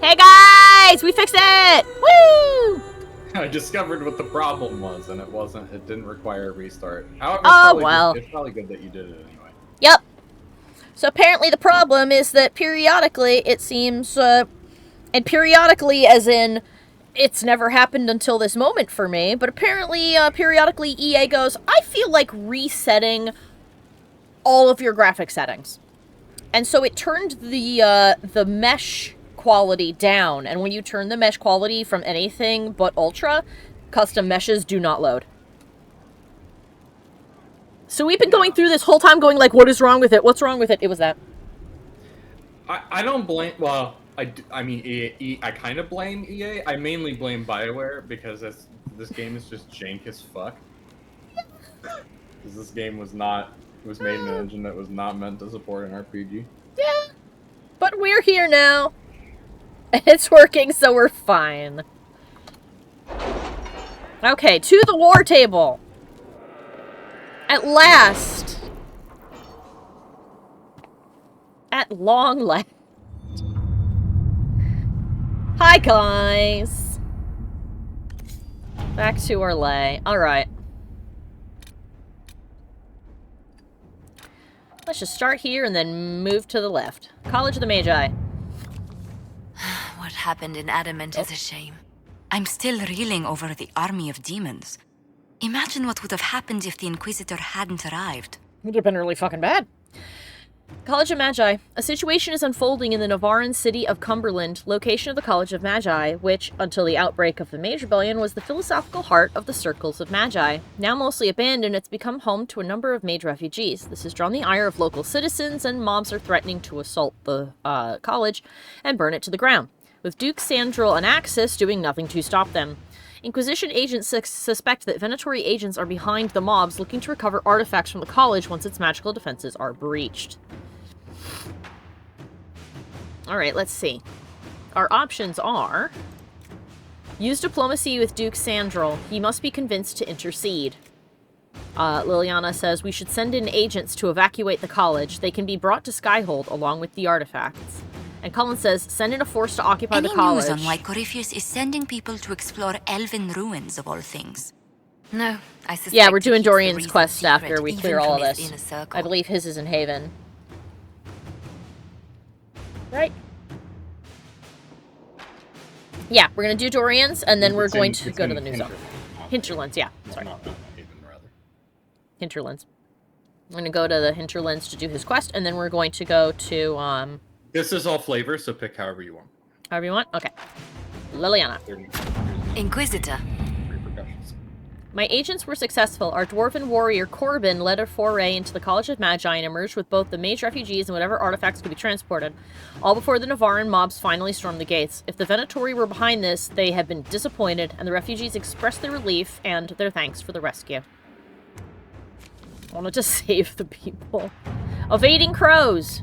Hey guys! We fixed it! Woo! I discovered what the problem was, and it didn't require a restart. However, it's probably good that you did it anyway. Yep. So apparently the problem is that periodically, it seems, and periodically as in, it's never happened until this moment for me, but apparently, periodically EA goes, I feel like resetting all of your graphic settings. And so it turned the mesh quality down, and when you turn the mesh quality from anything but ultra, custom meshes do not load. So we've been going through this whole time going like, what is wrong with it? What's wrong with it? It was that. I don't blame, well, I mean, EA, I kind of blame EA. I mainly blame BioWare because this game is just jank as fuck. Because this game was made in an engine that was not meant to support an RPG. Yeah. But we're here now. And it's working, so we're fine. Okay, to the war table. At last. At long last. Hi, guys. Back to our lay. Alright. Let's just start here and then move to the left. College of the Magi. What happened in Adamant is a shame. I'm still reeling over the army of demons. Imagine what would have happened if the Inquisitor hadn't arrived. It would have been really fucking bad. College of Magi. A situation is unfolding in the Navaran city of Cumberland, location of the College of Magi, which, until the outbreak of the Mage Rebellion, was the philosophical heart of the Circles of Magi. Now mostly abandoned, it's become home to a number of mage refugees. This has drawn the ire of local citizens, and mobs are threatening to assault the college and burn it to the ground, with Duke Sandral and Axis doing nothing to stop them. Inquisition agents suspect that Venatori agents are behind the mobs looking to recover artifacts from the college once its magical defenses are breached. Alright, let's see. Our options are... use diplomacy with Duke Sandral. He must be convinced to intercede. Liliana says, we should send in agents to evacuate the college. They can be brought to Skyhold along with the artifacts. And Cullen says, send in a force to occupy the college. Any news on why Corypheus is sending people to explore elven ruins of all things? No, I suspect... Yeah, we're doing Dorian's quest after we clear all of this. I believe his is in Haven. Right? Yeah, we're gonna do Dorian's, and then we're going to go to the new zone. Hinterlands, yeah. Sorry. Not Haven, rather. Hinterlands. I'm gonna go to the Hinterlands to do his quest, and then we're going to go to, This is all flavor, so pick however you want. however you want? Okay. Liliana. Inquisitor. Repercussions. My agents were successful. Our dwarven warrior Corbin led a foray into the College of Magi and emerged with both the mage refugees and whatever artifacts could be transported, all before the Navaran mobs finally stormed the gates. If the Venatori were behind this, they had been disappointed, and the refugees expressed their relief and their thanks for the rescue. I wanted to save the people. Evading crows!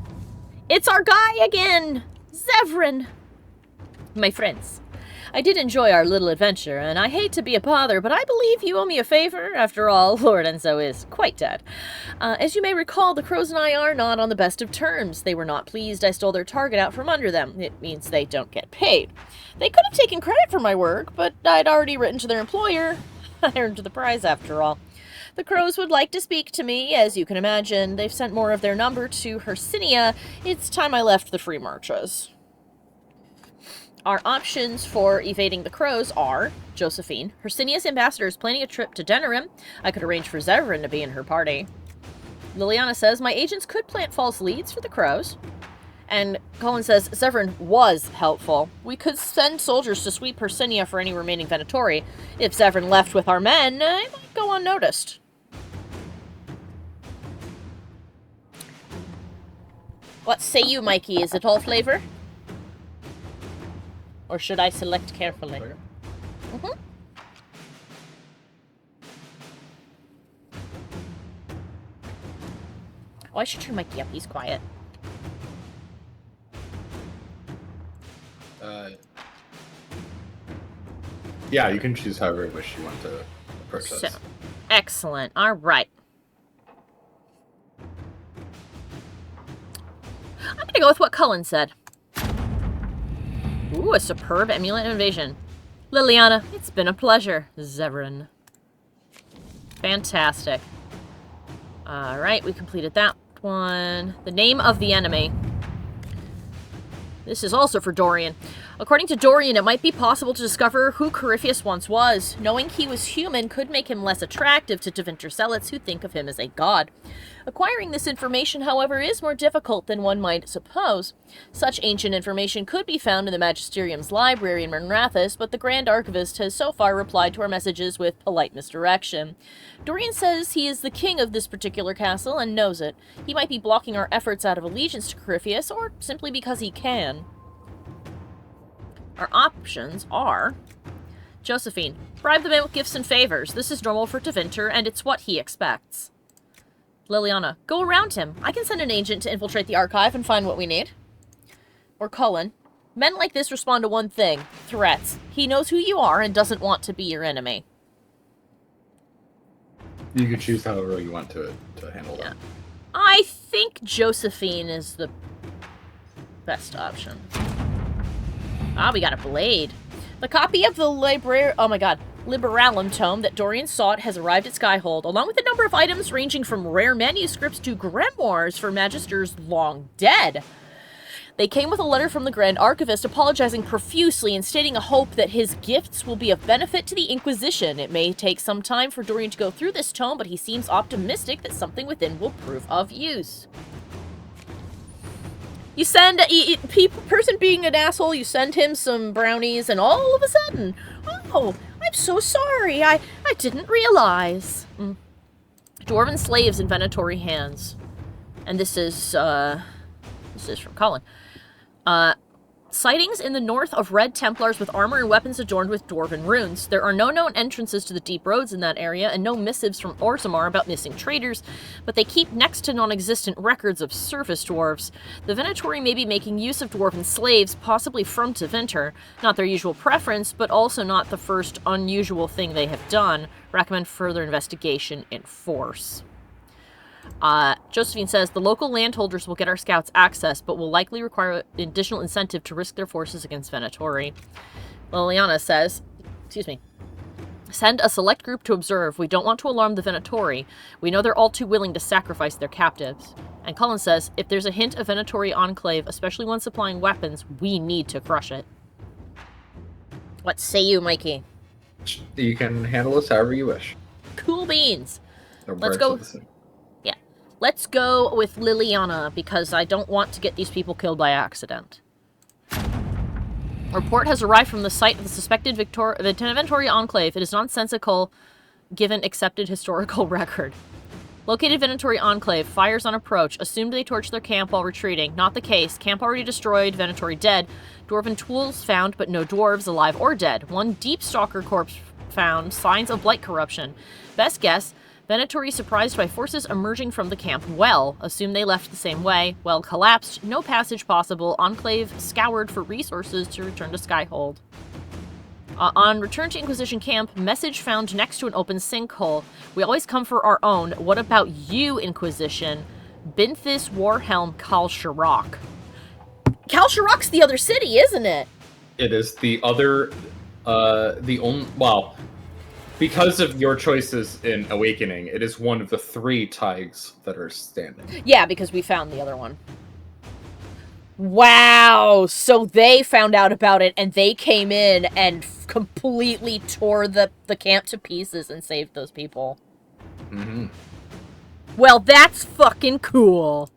It's our guy again! Zevran! My friends, I did enjoy our little adventure, and I hate to be a bother, but I believe you owe me a favor. After all, Lord Enzo is quite dead. As you may recall, the crows and I are not on the best of terms. They were not pleased I stole their target out from under them. It means they don't get paid. They could have taken credit for my work, but I'd already written to their employer. I earned the prize after all. The crows would like to speak to me, as you can imagine. They've sent more of their number to Hercynia. It's time I left the free marches. Our options for evading the crows are Josephine. Hercynia's ambassador is planning a trip to Denerim. I could arrange for Zevran to be in her party. Liliana says, my agents could plant false leads for the crows. And Colin says, Zevran was helpful. We could send soldiers to sweep Hercynia for any remaining Venatori. If Zevran left with our men, it might go unnoticed. What say you, Mikey? Is it all flavor? Or should I select carefully? Mm-hmm. Oh, I should turn Mikey up. He's quiet. Yeah, you can choose however you wish you want to approach this. So, excellent. All right. I'm going to go with what Cullen said. Ooh, a superb amulet invasion. Liliana, it's been a pleasure. Zevran. Fantastic. Alright, we completed that one. The name of the enemy. This is also for Dorian. According to Dorian, it might be possible to discover who Corypheus once was. Knowing he was human could make him less attractive to Tevinter zealots who think of him as a god. Acquiring this information, however, is more difficult than one might suppose. Such ancient information could be found in the Magisterium's library in Mernrathis, but the Grand Archivist has so far replied to our messages with polite misdirection. Dorian says he is the king of this particular castle and knows it. He might be blocking our efforts out of allegiance to Corypheus, or simply because he can. Our options are... Josephine, bribe the man with gifts and favors. This is normal for Tevinter, and it's what he expects. Liliana, go around him. I can send an agent to infiltrate the archive and find what we need. Or Cullen, men like this respond to one thing, threats. He knows who you are and doesn't want to be your enemy. You could choose however you want to handle that. I think Josephine is the best option. Ah, we got a blade. The copy of the Liberalum tome that Dorian sought has arrived at Skyhold, along with a number of items ranging from rare manuscripts to grimoires for magisters long dead. They came with a letter from the Grand Archivist apologizing profusely and stating a hope that his gifts will be of benefit to the Inquisition. It may take some time for Dorian to go through this tome, but he seems optimistic that something within will prove of use. You send a person being an asshole, you send him some brownies, and all of a sudden, oh, I'm so sorry, I didn't realize. Dwarven slaves in Venatori hands. And this is from Colin. Sightings in the north of Red Templars with armor and weapons adorned with Dwarven runes. There are no known entrances to the deep roads in that area, and no missives from Orzammar about missing traders, but they keep next to non-existent records of surface dwarves. The Venatori may be making use of Dwarven slaves, possibly from Tevinter. Not their usual preference, but also not the first unusual thing they have done. Recommend further investigation in force. Josephine says, the local landholders will get our scouts access, but will likely require additional incentive to risk their forces against Venatori. Liliana says, send a select group to observe. We don't want to alarm the Venatori. We know they're all too willing to sacrifice their captives. And Cullen says, if there's a hint of Venatori enclave, especially one supplying weapons, we need to crush it. What say you, Mikey? You can handle this however you wish. Cool beans. No Let's go. Let's go with Liliana, because I don't want to get these people killed by accident. A report has arrived from the site of the suspected Venatori Enclave. It is nonsensical, given accepted historical record. Located Venatori Enclave. Fires on approach. Assumed they torched their camp while retreating. Not the case. Camp already destroyed. Venatori dead. Dwarven tools found, but no dwarves alive or dead. One deep stalker corpse found. Signs of blight corruption. Best guess, Venatori surprised by forces emerging from the camp. Well, assume they left the same way. Well, collapsed. No passage possible. Enclave scoured for resources to return to Skyhold. On return to Inquisition camp, message found next to an open sinkhole. We always come for our own. What about you, Inquisition? Binthis Warhelm Kal Sharok. Kal Sharok's the other city, isn't it? It is the other, the only, well, because of your choices in Awakening, it is one of the 3 Tigers that are standing. Yeah, because we found the other one. Wow! So they found out about it, and they came in and completely tore the camp to pieces and saved those people. Mm-hmm. Well, that's fucking cool.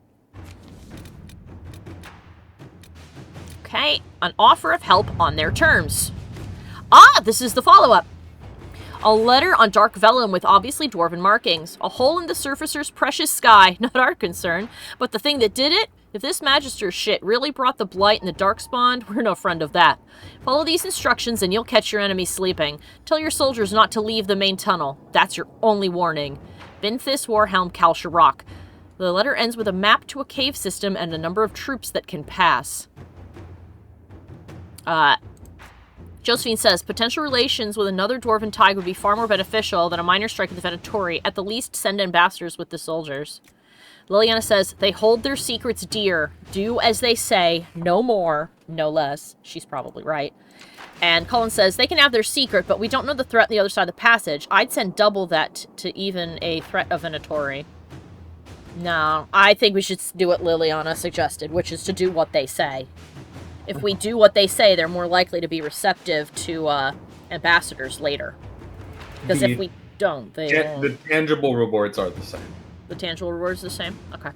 Okay, an offer of help on their terms. Ah, this is the follow-up. A letter on dark vellum with obviously dwarven markings. A hole in the surfacer's precious sky. Not our concern. But the thing that did it? If this Magister shit really brought the blight and the darkspawn, we're no friend of that. Follow these instructions and you'll catch your enemy sleeping. Tell your soldiers not to leave the main tunnel. That's your only warning. Binthis Warhelm Kal Sharok. The letter ends with a map to a cave system and a number of troops that can pass. Josephine says, potential relations with another dwarven tig would be far more beneficial than a minor strike with the Venatori. At the least, send ambassadors with the soldiers. Liliana says, they hold their secrets dear. Do as they say, no more, no less. She's probably right. And Cullen says, they can have their secret, but we don't know the threat on the other side of the passage. I'd send double that to even a threat of Venatori. No, I think we should do what Liliana suggested, which is to do what they say. If we do what they say, they're more likely to be receptive to ambassadors later. Because if we don't, they won't. The tangible rewards are the same. The tangible rewards are the same? Okay.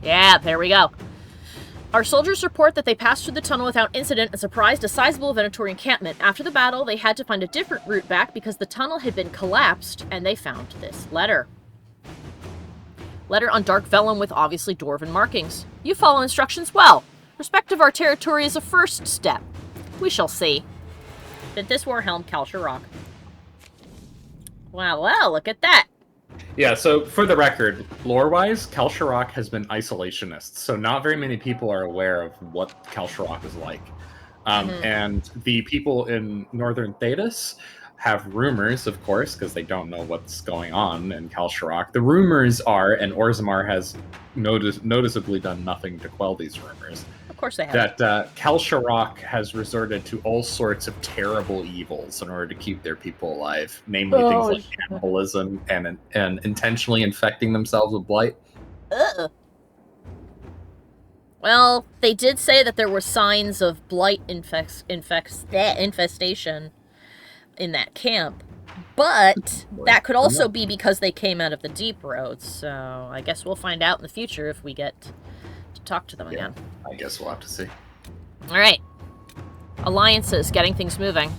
Yeah, there we go. Our soldiers report that they passed through the tunnel without incident and surprised a sizable Venatori encampment. After the battle, they had to find a different route back because the tunnel had been collapsed, and they found this letter. Letter on dark vellum with obviously dwarven markings. You follow instructions well. Respect of our territory is a first step. We shall see. Did this Warhelm Kalsharok? Wow, well, look at that. Yeah, so for the record, lore-wise, Kalsharok has been isolationist, so not very many people are aware of what Kalsharok is like. And the people in northern Thedas have rumors, of course, because they don't know what's going on in Kalsharok. The rumors are, and Orzammar has noticeably done nothing to quell these rumors, Of course they have. that Kalsharok has resorted to all sorts of terrible evils in order to keep their people alive, namely things like cannibalism and intentionally infecting themselves with blight. Ugh. Well, they did say that there were signs of blight infestation in that camp, but that could also be because they came out of the deep roads, so I guess we'll find out in the future if we get to talk to them again. I guess we'll have to see. Alright. Alliances, getting things moving.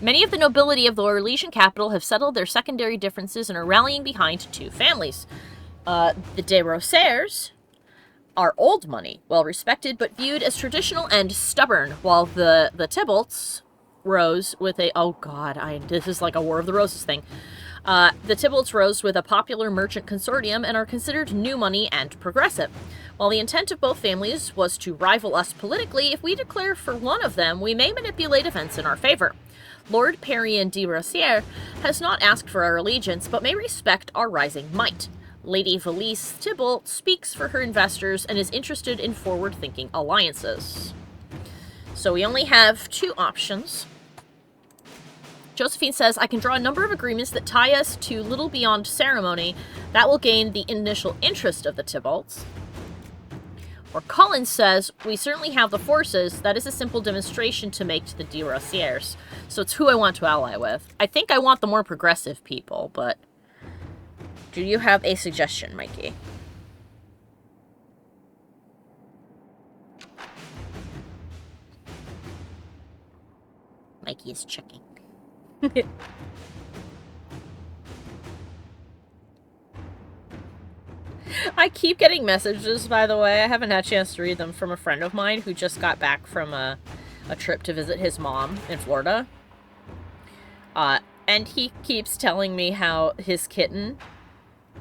Many of the nobility of the Orlesian capital have settled their secondary differences and are rallying behind two families. The de Rosers are old money, well respected but viewed as traditional and stubborn, while the Tybalts rose with a... Oh god, this is like a War of the Roses thing. The Tybalts rose with a popular merchant consortium and are considered new money and progressive. While the intent of both families was to rival us politically, if we declare for one of them, we may manipulate events in our favor. Lord Perrien de Rosier has not asked for our allegiance, but may respect our rising might. Lady Valise Tybalt speaks for her investors and is interested in forward-thinking alliances. So we only have two options. Josephine says, I can draw a number of agreements that tie us to little beyond ceremony. That will gain the initial interest of the Tybalts. Or Collins says, we certainly have the forces. That is a simple demonstration to make to the de Rosiers. So it's who I want to ally with. I think I want the more progressive people, but... Do you have a suggestion, Mikey? Mikey is checking. I keep getting messages, by the way. I haven't had a chance to read them, from a friend of mine who just got back from a trip to visit his mom in Florida. And he keeps telling me how his kitten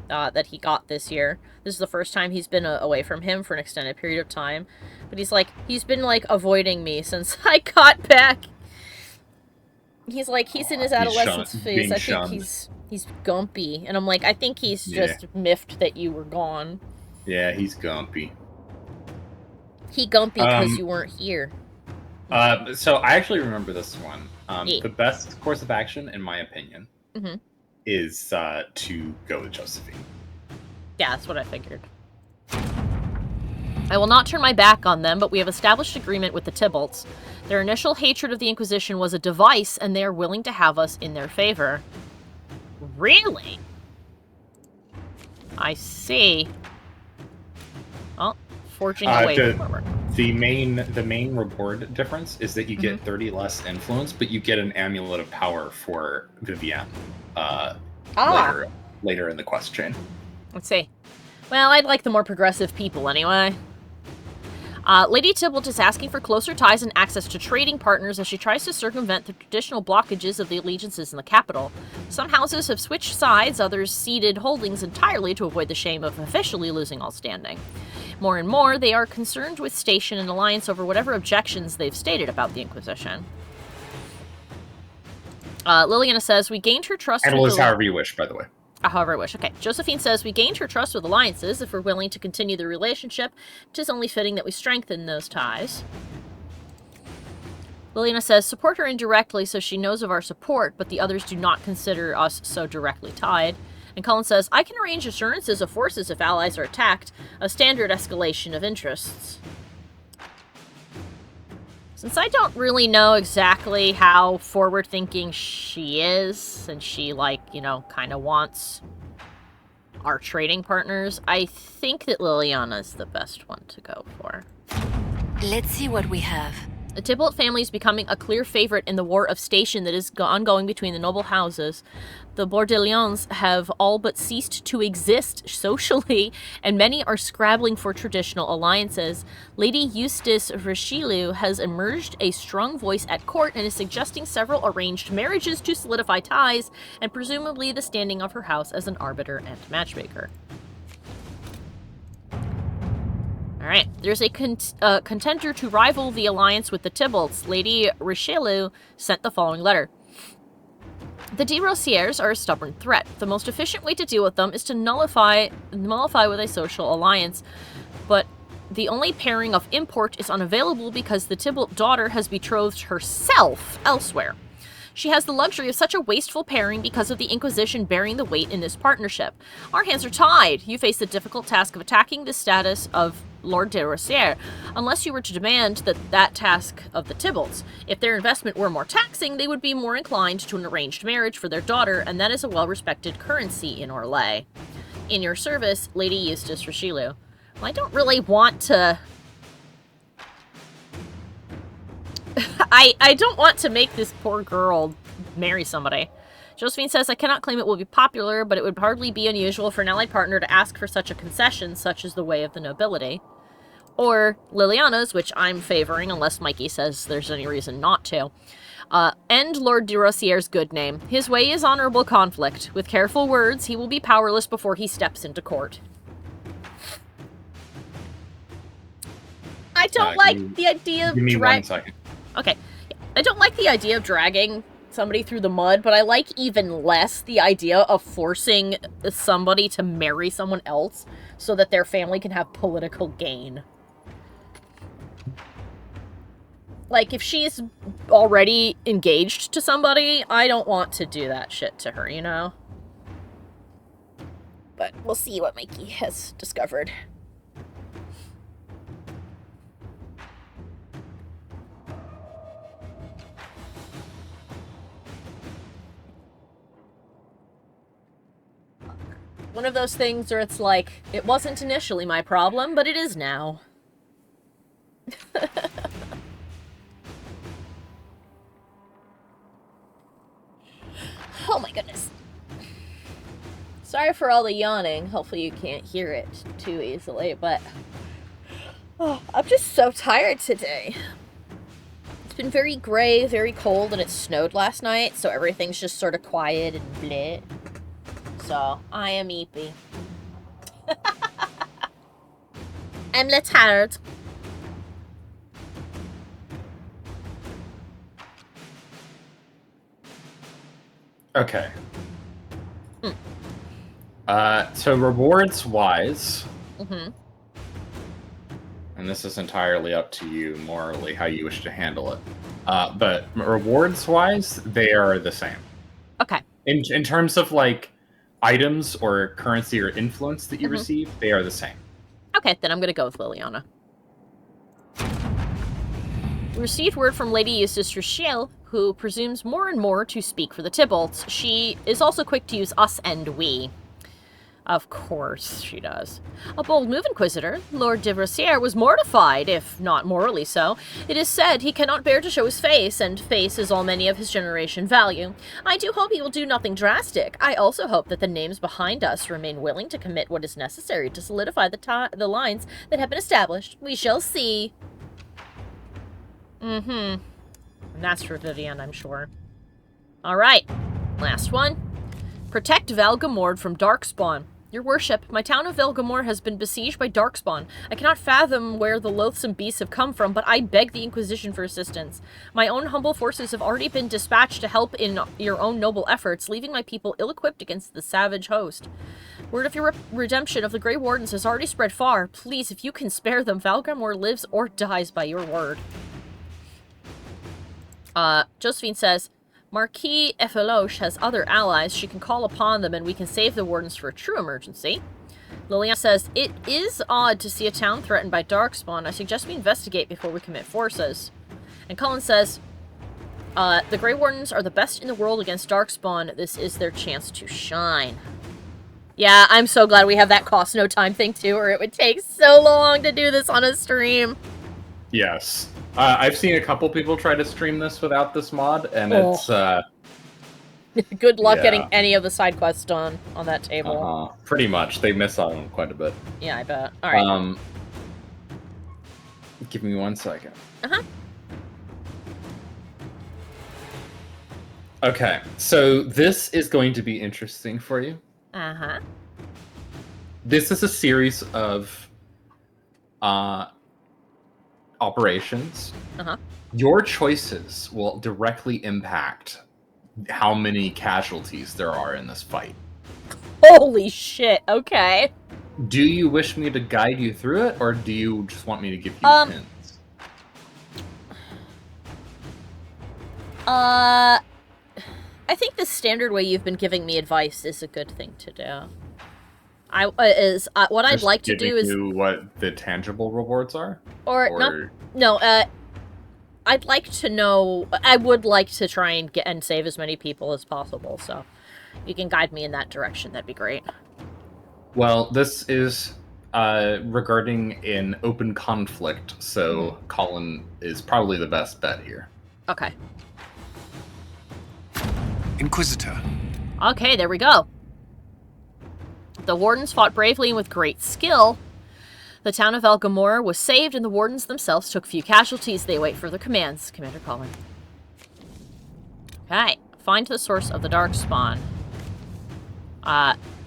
that he got this year, this is the first time he's been away from him for an extended period of time. But he's been avoiding me since I got back. He's he's in his adolescence phase. I think he's gumpy. And I'm like, I think he's just miffed that you were gone. Yeah, he's gumpy. He gumpy because you weren't here. So I actually remember this one. The best course of action, in my opinion, is to go with Josephine. Yeah, that's what I figured. I will not turn my back on them, but we have established agreement with the Tybalts. Their initial hatred of the Inquisition was a device, and they are willing to have us in their favor. Really? I see. Well, forging away forward. The main reward difference is that you get 30 less influence, but you get an amulet of power for Vivienne later in the quest chain. Let's see. Well, I'd like the more progressive people anyway. Lady Tybalt is asking for closer ties and access to trading partners as she tries to circumvent the traditional blockages of the allegiances in the capital. Some houses have switched sides, others ceded holdings entirely to avoid the shame of officially losing all standing. More and more, they are concerned with station and alliance over whatever objections they've stated about the Inquisition. Liliana says, we gained her trust... Handle this however you wish, by the way. However I wish. Okay. Josephine says, we gained her trust with alliances. If we're willing to continue the relationship, it is only fitting that we strengthen those ties. Liliana says, support her indirectly so she knows of our support, but the others do not consider us so directly tied. And Colin says, I can arrange assurances of forces if allies are attacked, a standard escalation of interests. Since I don't really know exactly how forward-thinking she is, and she, like, you know, kind of wants our trading partners, I think that Liliana's the best one to go for. Let's see what we have. The Tybalt family is becoming a clear favorite in the war of station that is ongoing between the noble houses. The Bordelions have all but ceased to exist socially, and many are scrabbling for traditional alliances. Lady Eustace Richelieu has emerged a strong voice at court and is suggesting several arranged marriages to solidify ties, and presumably the standing of her house as an arbiter and matchmaker. Alright, there's a contender to rival the alliance with the Tybalts. Lady Richelieu sent the following letter. The de Rosiers are a stubborn threat. The most efficient way to deal with them is to nullify with a social alliance, but the only pairing of import is unavailable because the Tybalt daughter has betrothed herself elsewhere. She has the luxury of such a wasteful pairing because of the Inquisition bearing the weight in this partnership. Our hands are tied. You face the difficult task of attacking the status of Lord de Rosier, unless you were to demand that task of the Tybalts. If their investment were more taxing, they would be more inclined to an arranged marriage for their daughter, and that is a well-respected currency in Orlais. In your service, Lady Eustace Richelieu. Well, I don't really want to... I don't want to make this poor girl marry somebody. Josephine says, I cannot claim it will be popular, but it would hardly be unusual for an allied partner to ask for such a concession, such as the way of the nobility. Or Liliana's, which I'm favoring, unless Mikey says there's any reason not to. End Lord de Rosier's good name. His way is honorable conflict. With careful words, he will be powerless before he steps into court. I don't like the idea of... Give me 1 second. Okay. I don't like the idea of dragging somebody through the mud, but I like even less the idea of forcing somebody to marry someone else so that their family can have political gain. Like, if she's already engaged to somebody, I don't want to do that shit to her, you know? But we'll see what Mikey has discovered. One of those things where it's like, it wasn't initially my problem, but it is now. Oh my goodness. Sorry for all the yawning. Hopefully you can't hear it too easily, but... Oh, I'm just so tired today. It's been very gray, very cold, and it snowed last night, so everything's just sort of quiet and bleh. So, I am eepy. I'm little tired. Okay. So rewards-wise... Mm-hmm. And this is entirely up to you, morally, how you wish to handle it. But rewards-wise, they are the same. Okay. In terms of, like, items or currency or influence that you receive, they are the same. Okay, then I'm gonna go with Liliana. We received word from Lady Eustace Richelieu, who presumes more and more to speak for the Tybalts. She is also quick to use us and we. Of course she does. A bold move, Inquisitor. Lord de Rosier was mortified, if not morally so. It is said he cannot bear to show his face, and face is all many of his generation value. I do hope he will do nothing drastic. I also hope that the names behind us remain willing to commit what is necessary to solidify the lines that have been established. We shall see. And that's for Vivian, I'm sure. Alright. Last one. Protect Val Gamord from Darkspawn. Your worship, my town of Velgamore has been besieged by Darkspawn. I cannot fathom where the loathsome beasts have come from, but I beg the Inquisition for assistance. My own humble forces have already been dispatched to help in your own noble efforts, leaving my people ill-equipped against the savage host. Word of your redemption of the Grey Wardens has already spread far. Please, if you can spare them, Velgamore lives or dies by your word. Josephine says, Marquis Effeloche has other allies. She can call upon them and we can save the Wardens for a true emergency. Liliana says, it is odd to see a town threatened by Darkspawn. I suggest we investigate before we commit forces. And Cullen says, the Grey Wardens are the best in the world against Darkspawn. This is their chance to shine. Yeah, I'm so glad we have that cost no time thing too, or it would take so long to do this on a stream. Yes. I've seen a couple people try to stream this without this mod, and it's, Good luck yeah. getting any of the side quests done on that table. Pretty much. They miss out on quite a bit. Yeah, I bet. Alright. Give me 1 second. Uh-huh. Okay, so this is going to be interesting for you. Uh-huh. This is a series of operations. Uh-huh. Your choices will directly impact how many casualties there are in this fight. Holy shit, okay. Do you wish me to guide you through it, or do you just want me to give you hints? I think the standard way you've been giving me advice is a good thing to do. What I'd like to do is what the tangible rewards are, I'd like to know. I would like to try and get and save as many people as possible. So, you can guide me in that direction. That'd be great. Well, this is regarding an open conflict, so Colin is probably the best bet here. Okay. Inquisitor. Okay, there we go. The Wardens fought bravely and with great skill. The town of Velgamore was saved, and the Wardens themselves took few casualties. They await further commands. Commander Colin. Okay. Find the source of the Darkspawn.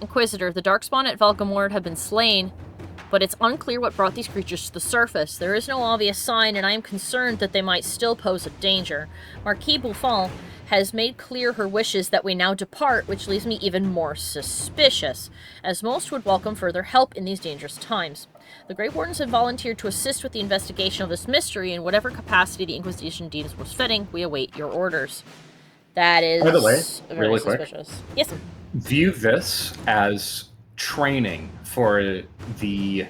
Inquisitor, the Darkspawn at Velgamore have been slain, but it's unclear what brought these creatures to the surface. There is no obvious sign, and I am concerned that they might still pose a danger. Marquis Bouffon has made clear her wishes that we now depart, which leaves me even more suspicious, as most would welcome further help in these dangerous times. The Grey Wardens have volunteered to assist with the investigation of this mystery in whatever capacity the Inquisition deems most fitting. We await your orders. That is... By the way, very really suspicious. quick. Yes. View this as training for the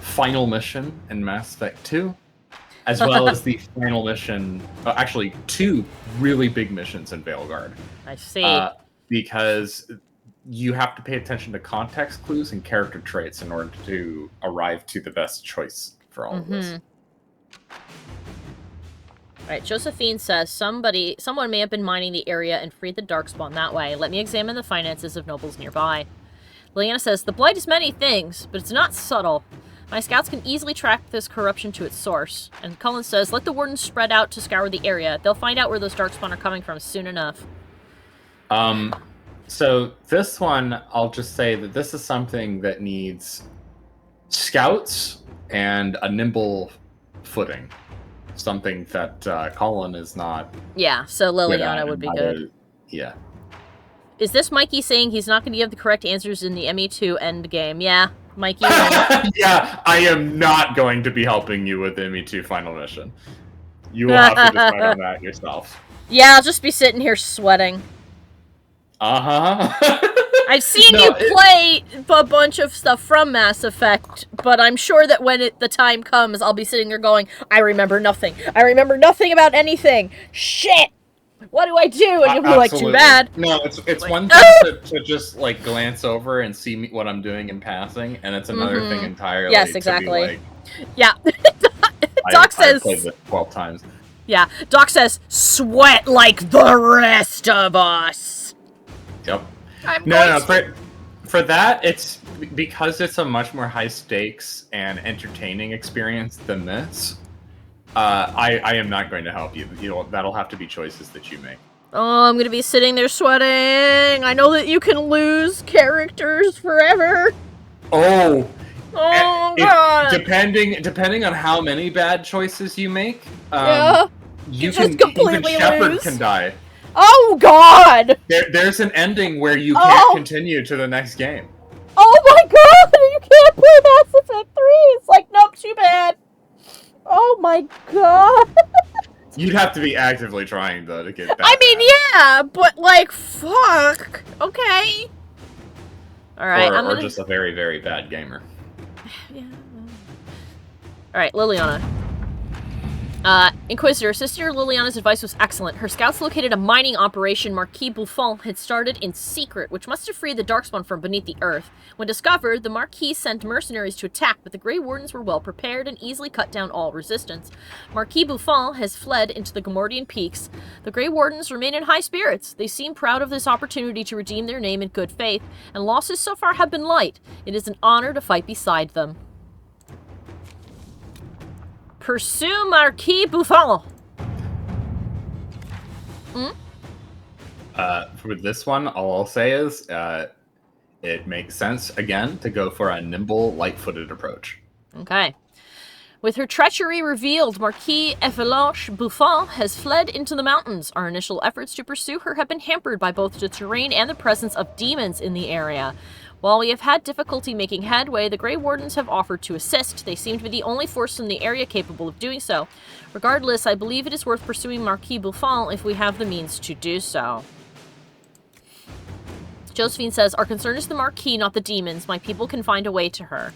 final mission in Mass Effect 2, as well as the final mission, actually 2 really big missions in Veilguard. I see. Because you have to pay attention to context clues and character traits in order to arrive to the best choice for all of this. Alright, Josephine says, someone may have been mining the area and freed the Darkspawn that way. Let me examine the finances of nobles nearby. Liliana says, the Blight is many things, but it's not subtle. My scouts can easily track this corruption to its source. And Cullen says, let the Wardens spread out to scour the area. They'll find out where those Darkspawn are coming from soon enough. So this one, I'll just say that this is something that needs scouts and a nimble footing. Something that Colin is not. Yeah, so Liliana would be good. Yeah. Is this Mikey saying he's not going to give the correct answers in the ME2 endgame? Yeah, Mikey. Yeah, I am not going to be helping you with the ME2 final mission. You will have to decide on that yourself. Yeah, I'll just be sitting here sweating. I've seen you play a bunch of stuff from Mass Effect, but I'm sure that when the time comes, I'll be sitting there going, I remember nothing. I remember nothing about anything. Shit! What do I do? And you'll be like, too bad. No, it's one thing to just, like, glance over and see what I'm doing in passing, and it's another thing entirely Yes, exactly. to be like, yeah. Doc says... I've played this 12 times. Yeah, Doc says, sweat like the rest of us. Yep. No, for that, it's because it's a much more high stakes and entertaining experience than this. I am not going to help you. That'll have to be choices that you make. Oh, I'm gonna be sitting there sweating. I know that you can lose characters forever. Oh. Oh, God. Depending on how many bad choices you make, Yeah. you just can completely even Shepard lose. can die. Oh, God. There's an ending where you can't continue to the next game. Oh my God! You can't play Mass Effect 3! It's like, nope, too bad. Oh my God. You'd have to be actively trying, though, to get that I mean, bad. yeah, but like, fuck. Okay. Alright, Or just a very, very bad gamer. Yeah. Alright, Liliana. Inquisitor, Sister Liliana's advice was excellent. Her scouts located a mining operation Marquis Bouffon had started in secret, which must have freed the Darkspawn from beneath the earth. When discovered, the Marquis sent mercenaries to attack, but the Grey Wardens were well prepared and easily cut down all resistance. Marquis Bouffon has fled into the Gamordian Peaks. The Grey Wardens remain in high spirits. They seem proud of this opportunity to redeem their name in good faith, and losses so far have been light. It is an honor to fight beside them. Pursue Marquis Bouffon. For this one, all I'll say is it makes sense, again, to go for a nimble, light-footed approach. Okay. With her treachery revealed, Marquis Eveloche Bouffon has fled into the mountains. Our initial efforts to pursue her have been hampered by both the terrain and the presence of demons in the area. While we have had difficulty making headway, the Grey Wardens have offered to assist. They seem to be the only force in the area capable of doing so. Regardless, I believe it is worth pursuing Marquis Bouffon if we have the means to do so. Josephine says, our concern is the Marquis, not the demons. My people can find a way to her.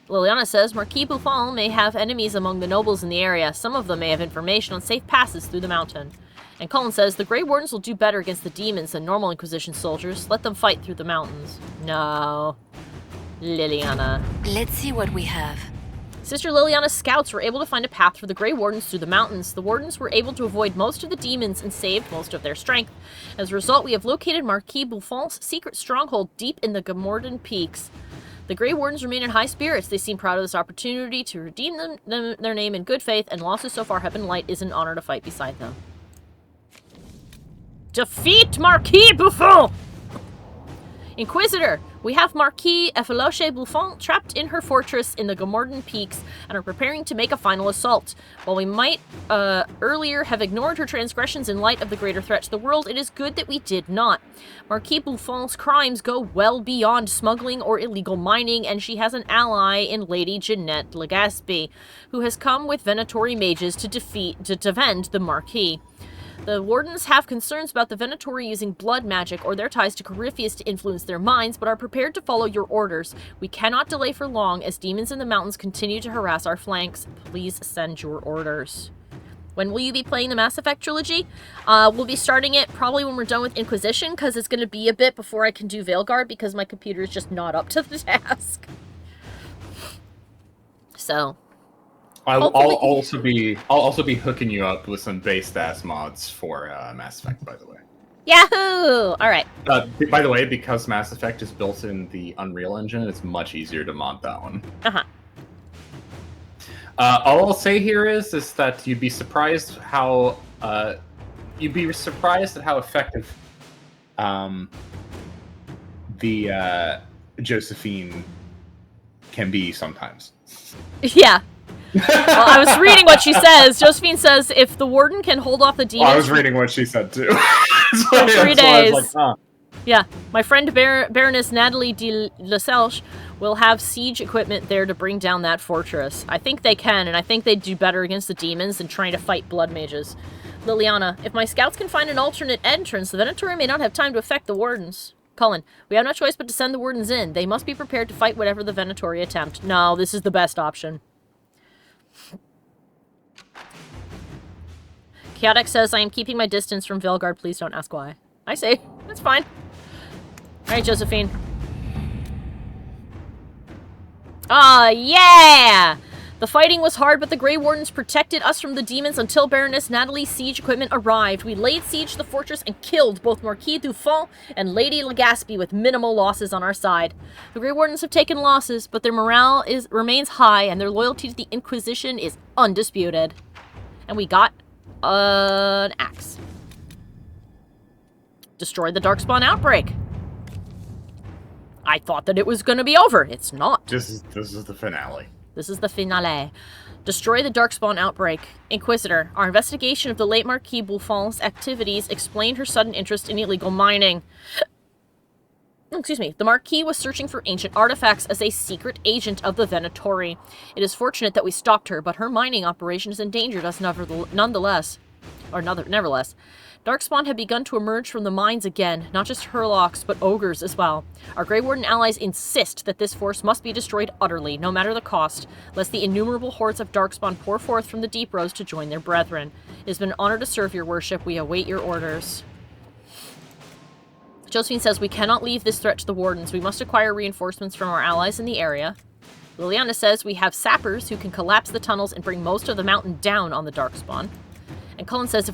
Liliana says, Marquis Bouffon may have enemies among the nobles in the area. Some of them may have information on safe passes through the mountain. And Colin says, the Grey Wardens will do better against the demons than normal Inquisition soldiers. Let them fight through the mountains. No. Liliana. Let's see what we have. Sister Liliana's scouts were able to find a path for the Grey Wardens through the mountains. The Wardens were able to avoid most of the demons and saved most of their strength. As a result, we have located Marquis Bouffon's secret stronghold deep in the Gamordian Peaks. The Grey Wardens remain in high spirits. They seem proud of this opportunity to redeem their name in good faith, and losses so far have been light. It is an honor to fight beside them. Defeat Marquis Bouffon! Inquisitor, we have Marquis Eveloche Bouffon trapped in her fortress in the Gamordian Peaks and are preparing to make a final assault. While we might earlier have ignored her transgressions in light of the greater threat to the world, it is good that we did not. Marquis Bouffon's crimes go well beyond smuggling or illegal mining, and she has an ally in Lady Jeanette Legaspi, who has come with Venatori mages to defend the Marquis. The Wardens have concerns about the Venatori using blood magic or their ties to Corypheus to influence their minds, but are prepared to follow your orders. We cannot delay for long as demons in the mountains continue to harass our flanks. Please send your orders. When will you be playing the Mass Effect trilogy? We'll be starting it probably when we're done with Inquisition, because it's going to be a bit before I can do Veilguard, because my computer is just not up to the task. So... I'll also be hooking you up with some base stats mods for Mass Effect, by the way. Yahoo! All right. By the way, because Mass Effect is built in the Unreal Engine, it's much easier to mod that one. All I'll say here is that you'd be surprised how effective the Josephine can be sometimes. Yeah. Well, I was reading what she says. Josephine says, if the Warden can hold off the demons... I was reading what she said, too. For 3 days. Like, huh. Yeah. My friend Baroness Natalie de Laselche will have siege equipment there to bring down that fortress. I think they can, and I think they'd do better against the demons than trying to fight blood mages. Liliana, if my scouts can find an alternate entrance, the Venatori may not have time to affect the Wardens. Cullen, we have no choice but to send the Wardens in. They must be prepared to fight whatever the Venatori attempt. No, this is the best option. Chaotic says, I am keeping my distance from Veilguard. Please don't ask why. I say. That's fine. Alright, Josephine. Yeah! The fighting was hard, but the Grey Wardens protected us from the demons until Baroness Natalie's siege equipment arrived. We laid siege to the fortress and killed both Marquis Bouffon and Lady Legaspi with minimal losses on our side. The Grey Wardens have taken losses, but their morale remains high, and their loyalty to the Inquisition is undisputed. And we got... an axe. Destroy the Darkspawn outbreak. I thought that it was going to be over. It's not. This is the finale. This is the finale. Destroy the Darkspawn outbreak. Inquisitor, our investigation of the late Marquis Bouffon's activities explained her sudden interest in illegal mining. Excuse me. The Marquis was searching for ancient artifacts as a secret agent of the Venatori. It is fortunate that we stopped her, but her mining operation has endangered us nevertheless. Darkspawn had begun to emerge from the mines again, not just Hurlocks, but ogres as well. Our Grey Warden allies insist that this force must be destroyed utterly, no matter the cost, lest the innumerable hordes of Darkspawn pour forth from the Deep Rose to join their brethren. It has been an honor to serve your worship. We await your orders. Josephine says, we cannot leave this threat to the Wardens. We must acquire reinforcements from our allies in the area. Liliana says, we have sappers who can collapse the tunnels and bring most of the mountain down on the Darkspawn. And Cullen says,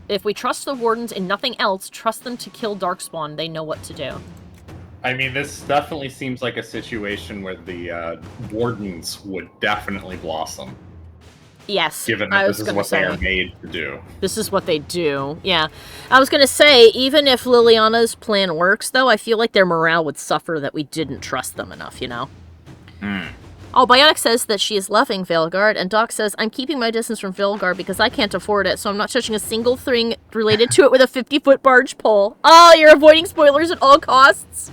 if we trust the Wardens in nothing else, trust them to kill Darkspawn. They know what to do. I mean, this definitely seems like a situation where the Wardens would definitely blossom. Yes. Given that this is what they are made to do. This is what they do, yeah. I was going to say, even if Liliana's plan works, though, I feel like their morale would suffer that we didn't trust them enough, you know? Oh, Biotic says that she is loving Veilguard, and Doc says, I'm keeping my distance from Veilguard because I can't afford it, so I'm not touching a single thing related to it with a 50-foot barge pole. Oh, you're avoiding spoilers at all costs?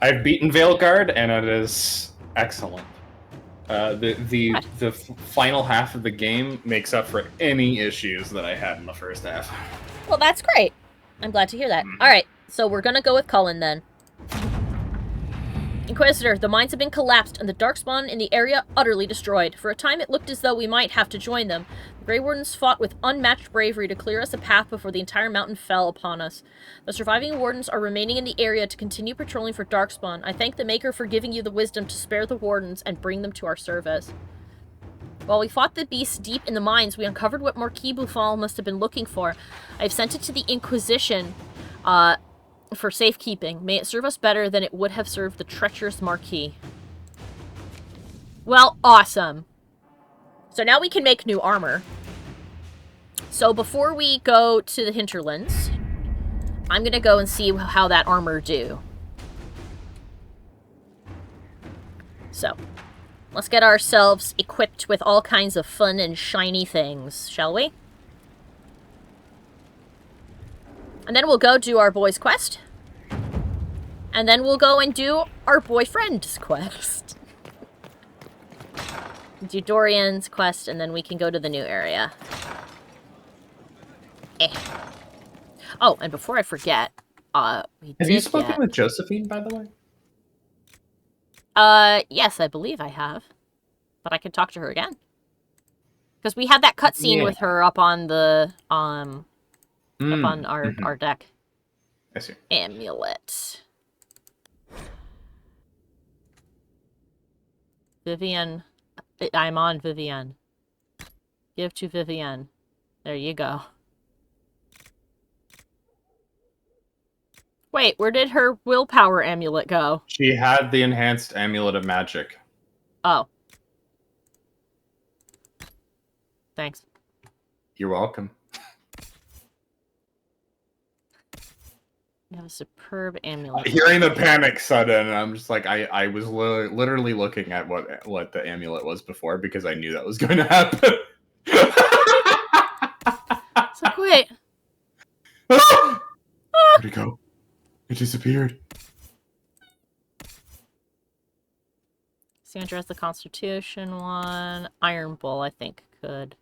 I've beaten Veilguard, and it is excellent. The final half of the game makes up for any issues that I had in the first half. Well, that's great. I'm glad to hear that. Alright, so we're gonna go with Cullen, then. Inquisitor, the mines have been collapsed and the Darkspawn in the area utterly destroyed. For a time it looked as though we might have to join them. The Grey Wardens fought with unmatched bravery to clear us a path before the entire mountain fell upon us. The surviving Wardens are remaining in the area to continue patrolling for Darkspawn. I thank the Maker for giving you the wisdom to spare the Wardens and bring them to our service. While we fought the beasts deep in the mines, we uncovered what Marquis Bouffon must have been looking for. I've sent it to the Inquisition, for safekeeping. May it serve us better than it would have served the treacherous Marquis. Well, awesome. So now we can make new armor. So before we go to the hinterlands, I'm gonna go and see how that armor do. So, let's get ourselves equipped with all kinds of fun and shiny things, shall we? And then we'll go do our boy's quest. And then we'll go and do our boyfriend's quest. Do Dorian's quest, and then we can go to the new area. Oh, and before I forget, Have you spoken with Josephine, by the way? Yes, I believe I have. But I can talk to her again. Because we had that cutscene with her up on the, up on our deck. I see. Amulet. Vivienne. I'm on Vivienne. Give to Vivienne. There you go. Wait, where did her willpower amulet go? She had the enhanced amulet of magic. Oh. Thanks. You're welcome. You have a superb amulet. Hearing the panic set in, I'm just like, I was literally looking at what the amulet was before because I knew that was going to happen. It's like, wait. Where'd it go? It disappeared. Sandra has the Constitution one. Iron Bull, I think, could.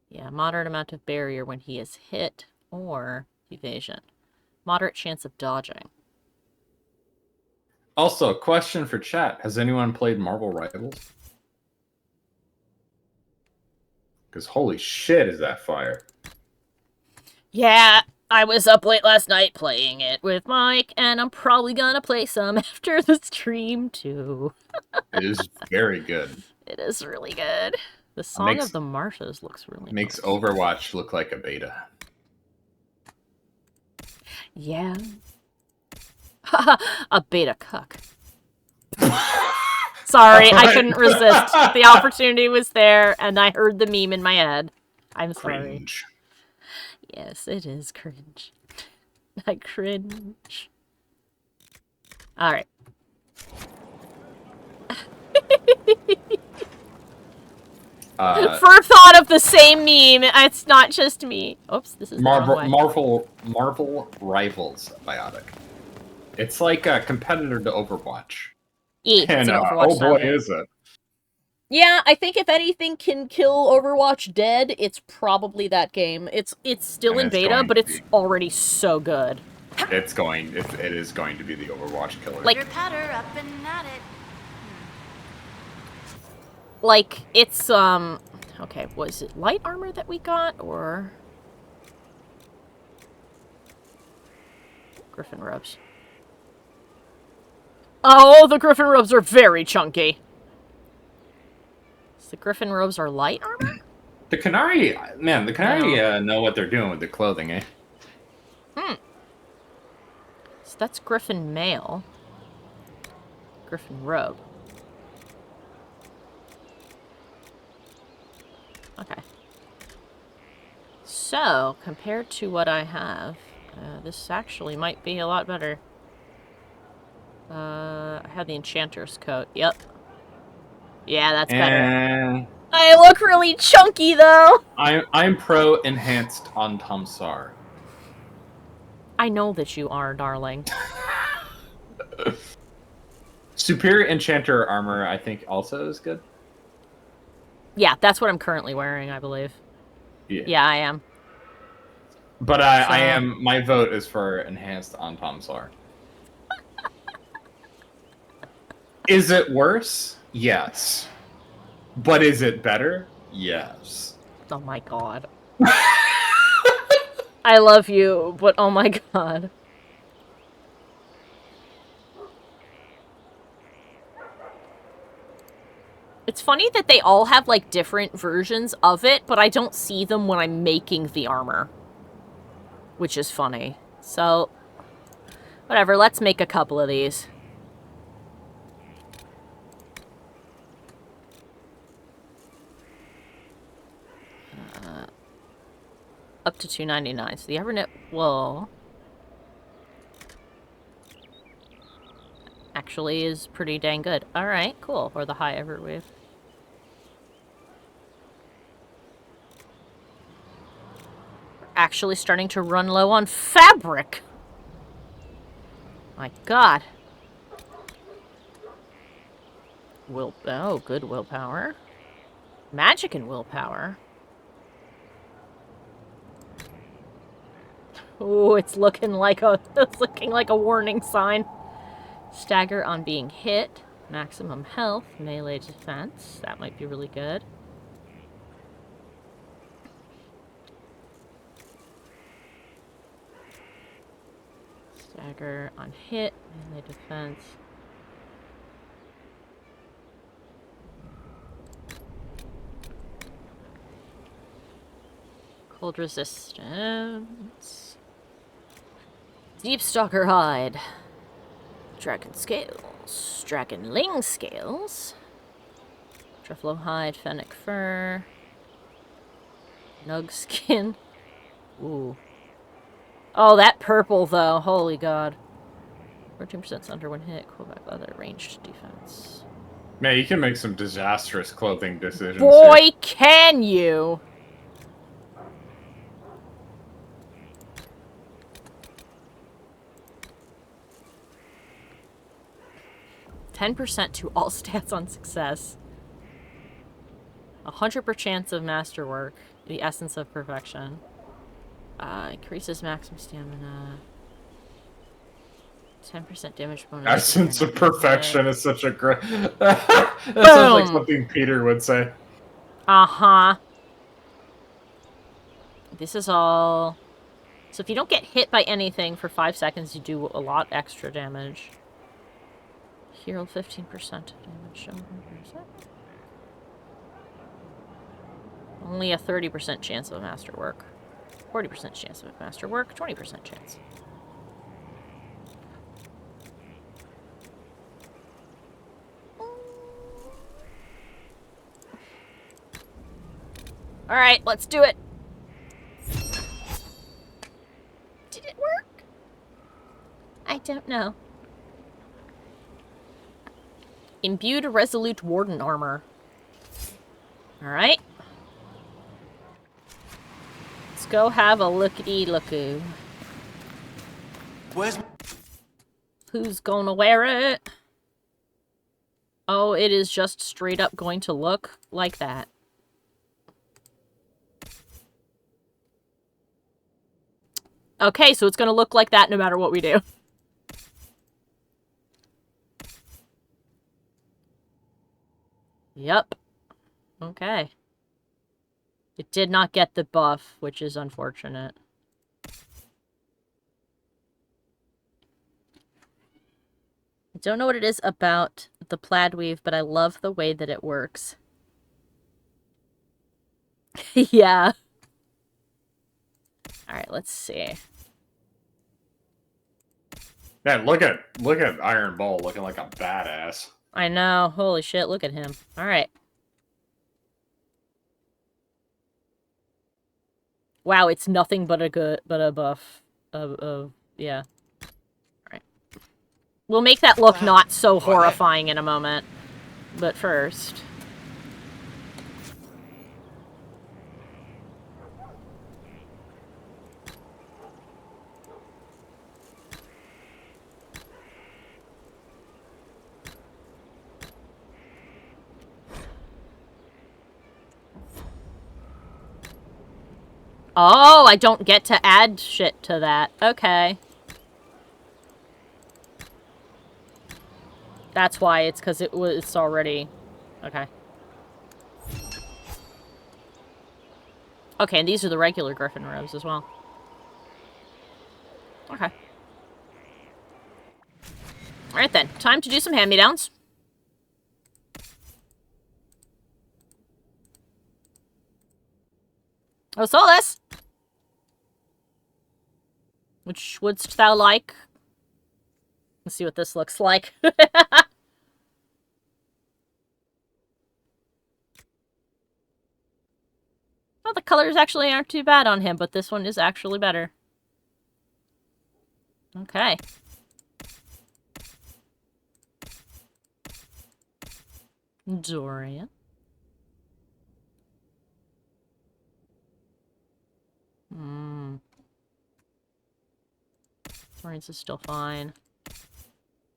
Yeah, moderate amount of barrier when he is hit, or evasion. Moderate chance of dodging. Also, question for chat. Has anyone played Marvel Rivals? Because holy shit is that fire. Yeah, I was up late last night playing it with Mike, and I'm probably gonna play some after the stream, too. It is very good. It is really good. The Song of the Marshes looks really makes cool. Overwatch look like a beta. Yeah. A beta cuck. Sorry, I couldn't resist. The opportunity was there, and I heard the meme in my head. I'm sorry. Cringe. Yes, it is cringe. I cringe. Alright. For thought of the same meme, it's not just me. Oops, this is the wrong way. Marvel Rivals biotic. It's like a competitor to Overwatch. It's And an Overwatch oh boy, style game. is it. Yeah, I think if anything can kill Overwatch dead, it's probably that game. It's still in beta, but it's already so good. It is going to be the Overwatch killer. Like, Up and at it. like, it's, okay, was it light armor that we got, or... Griffin robes. Oh, the Griffin robes are very chunky. The Griffin robes are light armor? The Canary know what they're doing with the clothing, eh? So that's Griffin mail. Griffin robe. Okay. So, compared to what I have, this actually might be a lot better. I have the Enchanter's coat. Yep. Yeah, that's better. I look really chunky, though! I'm pro enhanced on Tomsar. I know that you are, darling. Superior Enchanter armor, I think, also is good. Yeah, that's what I'm currently wearing, I believe. Yeah, I am. But I am. My vote is for enhanced on Tomsar. Is it worse? Yes. But is it better? Yes. Oh my god. I love you, but oh my god. It's funny that they all have, like, different versions of it, but I don't see them when I'm making the armor. Which is funny. So, whatever, let's make a couple of these. Up to $2.99. So the Everknit wool actually is pretty dang good. Alright, cool. Or the high Everweave. We're actually starting to run low on fabric. My god. Oh, good willpower. Magic and willpower. Oh, it's looking like a warning sign. Stagger on being hit. Maximum health. Melee defense. That might be really good. Stagger on hit. Melee defense. Cold resistance. Deep Stalker hide. Dragon scales. Dragon ling scales. Truffalo hide. Fennec fur. Nug skin. Ooh. Oh, that purple though. Holy god. 14% under one hit. Coolback leather. Ranged defense. Man, you can make some disastrous clothing decisions. Boy, here. Can you! 10% to all stats on success. 100% chance of masterwork. The essence of perfection. Increases maximum stamina. 10% damage bonus. Essence of perfection is such a great... that sounds like something Peter would say. Uh-huh. This is all... So if you don't get hit by anything for 5 seconds, you do a lot extra damage. Heal 15% damage. Show 100%. Only a 30% chance of a masterwork. 40% chance of a masterwork. 20% chance. Alright, let's do it. Did it work? I don't know. Imbued Resolute Warden Armor. Alright. Let's go have a lookity-lookoo. Who's gonna wear it? Oh, it is just straight up going to look like that. Okay, so it's gonna look like that no matter what we do. Yep. Okay. It did not get the buff, which is unfortunate. I don't know what it is about the plaid weave, but I love the way that it works. Yeah. Alright, let's see. Man, look at Iron Bull looking like a badass. I know. Holy shit, look at him. Alright. Wow, it's nothing but a buff. Yeah. Alright. We'll make that look not so horrifying in a moment. But first... Oh, I don't get to add shit to that. Okay. That's why. It's because it's already... Okay. Okay, and these are the regular Griffin robes as well. Okay. Alright then. Time to do some hand-me-downs. Oh, Solus! Which wouldst thou like? Let's see what this looks like. Well, the colors actually aren't too bad on him, but this one is actually better. Okay. Dorian. Florence is still fine.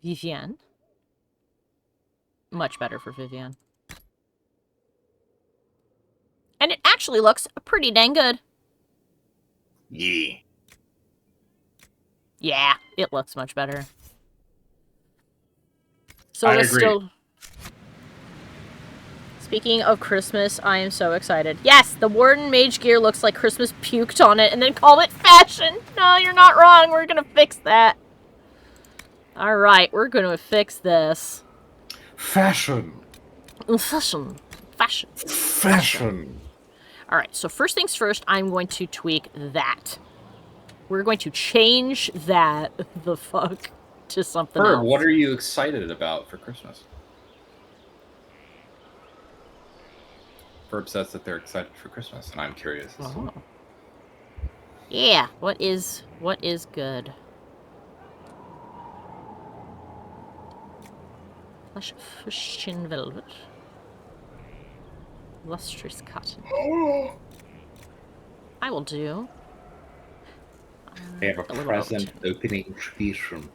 Vivienne. Much better for Vivienne. And it actually looks pretty dang good. Yeah. Yeah, it looks much better. So I it's agree. still... Speaking of Christmas, I am so excited. Yes, the Warden Mage gear looks like Christmas puked on it and then called it fashion. No, you're not wrong. We're gonna fix that. Alright, we're gonna fix this. Fashion. Fashion. Fashion. Fashion. Alright, so first things first, I'm going to tweak that. We're going to change that the fuck to something Herb, else. what are you excited about for Christmas? Herb says that they're excited for Christmas, and I'm curious. Oh. Yeah, what is good? Flesh of Fushkin velvet. Lustrous cotton. I will do. They have a little present opening tradition.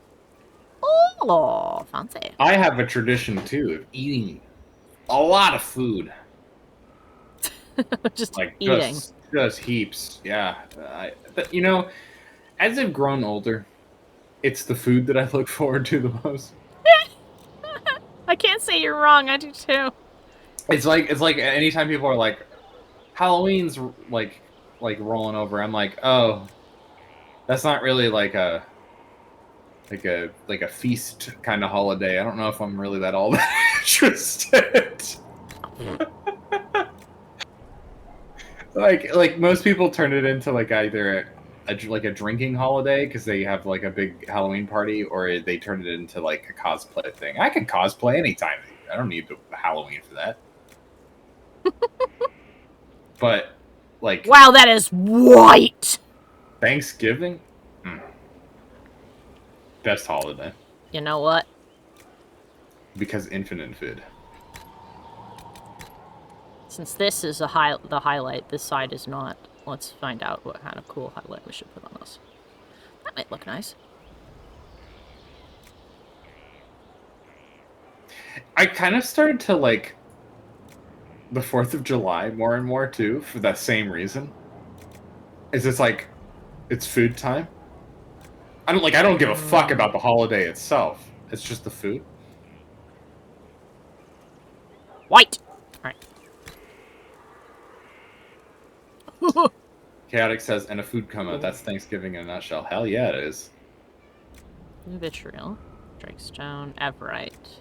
Oh, fancy. I have a tradition, too, of eating a lot of food. Just Like, eating. just heaps. Yeah. But, you know, as I've grown older, it's the food that I look forward to the most. I can't say you're wrong. I do too. It's like anytime people are like, Halloween's like rolling over, I'm like, oh, that's not really like a feast kind of holiday. I don't know if I'm really that all that interested. like most people turn it into like either a drinking holiday because they have like a big Halloween party, or they turn it into like a cosplay thing. I can cosplay anytime. I don't need Halloween for that. But like, Wow, that is white. Thanksgiving. Best holiday. You know what? Because infinite food. Since this is the highlight, this side is not. Let's find out what kind of cool highlight we should put on this. That might look nice. I kind of started to like the 4th of July more and more too, for that same reason. Is it's like it's food time. I don't give a fuck about the holiday itself. It's just the food. White! Alright. Chaotic says, and a food coma. That's Thanksgiving in a nutshell. Hell yeah, it is. Vitriol. Drakestone. Everite.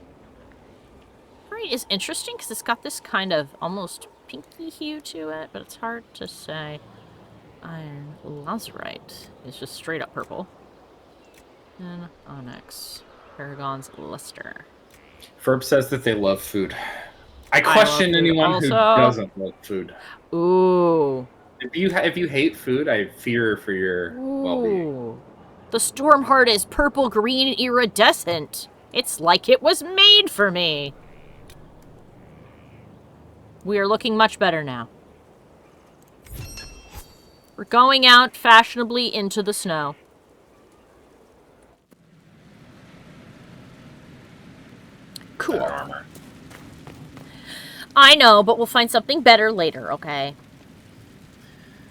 Everite is interesting because it's got this kind of almost pinky hue to it, but it's hard to say. Iron Lazurite is just straight up purple. And Onyx. Paragon's Luster. Ferb says that they love food. I question anyone who doesn't love food. Ooh. If you hate food, I fear for your well-being. The Stormheart is purple-green iridescent. It's like it was made for me. We are looking much better now. We're going out fashionably into the snow. Cool. Armor. I know, but we'll find something better later, okay?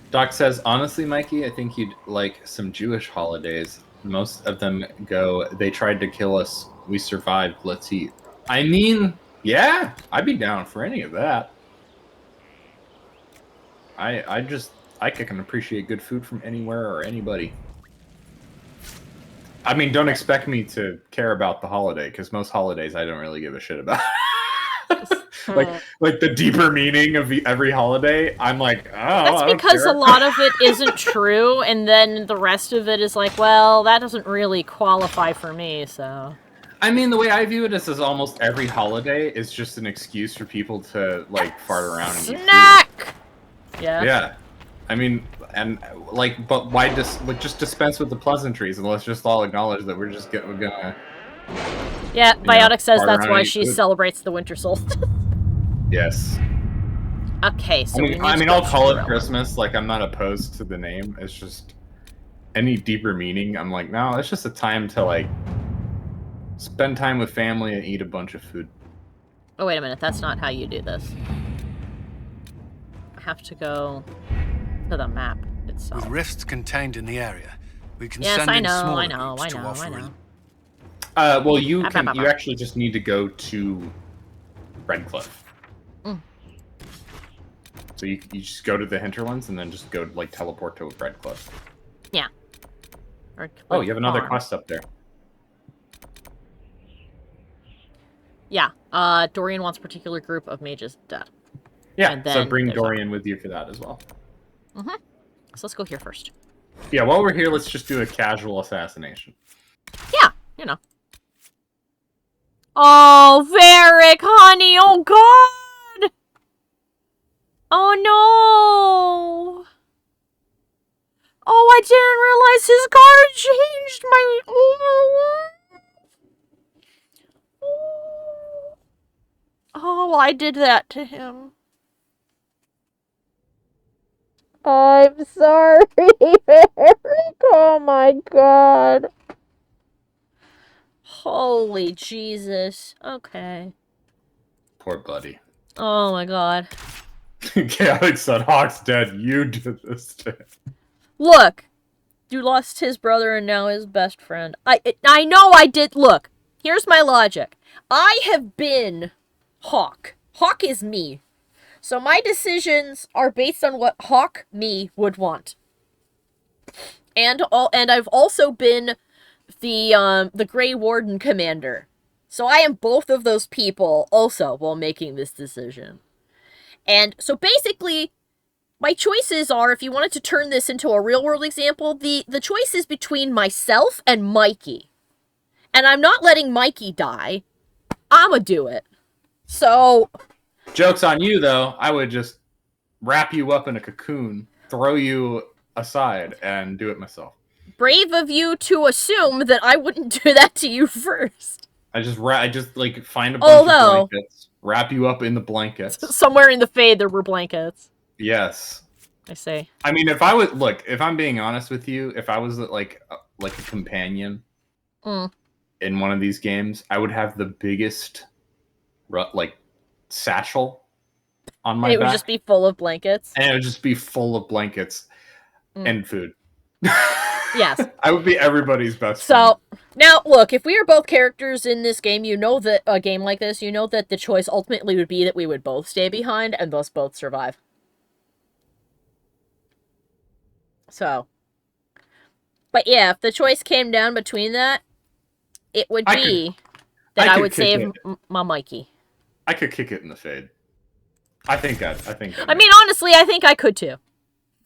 Doc says, honestly, Mikey, I think you'd like some Jewish holidays. Most of them go, they tried to kill us. We survived. Let's eat. I mean, yeah, I'd be down for any of that. I can appreciate good food from anywhere or anybody. I mean, don't expect me to care about the holiday, because most holidays I don't really give a shit about. like the deeper meaning of every holiday, I'm like, oh, that's because a lot of it isn't true, and then the rest of it is like, well, that doesn't really qualify for me, so. I mean, the way I view it is almost every holiday is just an excuse for people to like fart around and eat snack. Yeah. Yeah. I mean, and like, but why just dispense with the pleasantries and let's just all acknowledge that we're gonna. Yeah, Biotic says fart that's around why and eat she food. celebrates the winter solstice. Yes. Okay, so I mean, I'll call it Christmas. Like, I'm not opposed to the name. It's just any deeper meaning. I'm like, no, it's just a time to like spend time with family and eat a bunch of food. Oh, wait a minute. That's not how you do this. I have to go to the map itself. With rifts contained in the area, we can Yes, send I in know, smaller I know, groups I to know, offer I know. in. Well, you actually just need to go to Redcliffe. Mm. So you just go to the hinterlands and then just go like teleport to Redcliffe. Yeah. Oh, you have another Farm. quest up there. Yeah. Dorian wants a particular group of mages dead. Yeah, And so then bring there's Dorian with you for that as well. Mm-hmm. So let's go here first. Yeah, while we're here, let's just do a casual assassination. Yeah, you know. Oh, Varric, honey, oh god! Oh no! Oh, I didn't realize his card changed my... Oh, I did that to him. I'm sorry, Varric. Oh my god. Holy Jesus. Okay. Poor buddy. Oh my god. Chaotic said, Hawk's dead. You did this to him. Look. You lost his brother and now his best friend. I know I did. Look. Here's my logic. I have been Hawk. Hawk is me. So my decisions are based on what Hawk me would want. And I've also been the Grey Warden commander. So I am both of those people also while making this decision. And so basically, my choices are, if you wanted to turn this into a real world example, the choice is between myself and Mikey. And I'm not letting Mikey die. I'ma do it. So... Joke's on you, though. I would just wrap you up in a cocoon, throw you aside, and do it myself. brave of you to assume that I wouldn't do that to you first. I just like find a bunch of blankets, wrap you up in the blankets. Somewhere in the Fade there were blankets. Yes. I see. I mean, if I'm being honest with you, if I was like a companion in one of these games, I would have the biggest like satchel on my back. It would just be full of blankets. And it would just be full of blankets and food. Yes. I would be everybody's best friend. So, now, look, if we are both characters in this game, you know that a game like this, you know that the choice ultimately would be that we would both stay behind and thus both survive. So. But yeah, if the choice came down between that, it would be that I would save my Mikey. I could kick it in the Fade. I mean, honestly, I think I could too.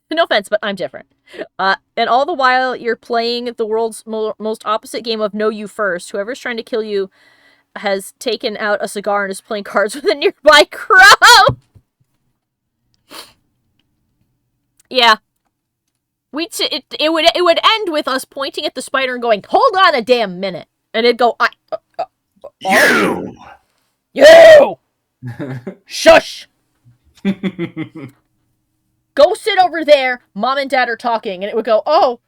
No offense, but I'm different. And all the while, you're playing the world's most opposite game of Know You First. Whoever's trying to kill you has taken out a cigar and is playing cards with a nearby crow! Yeah. It would end with us pointing at the spider and going, "Hold on a damn minute," and it'd go, "You, you, shush, go sit over there. Mom and Dad are talking," and it would go, "Oh,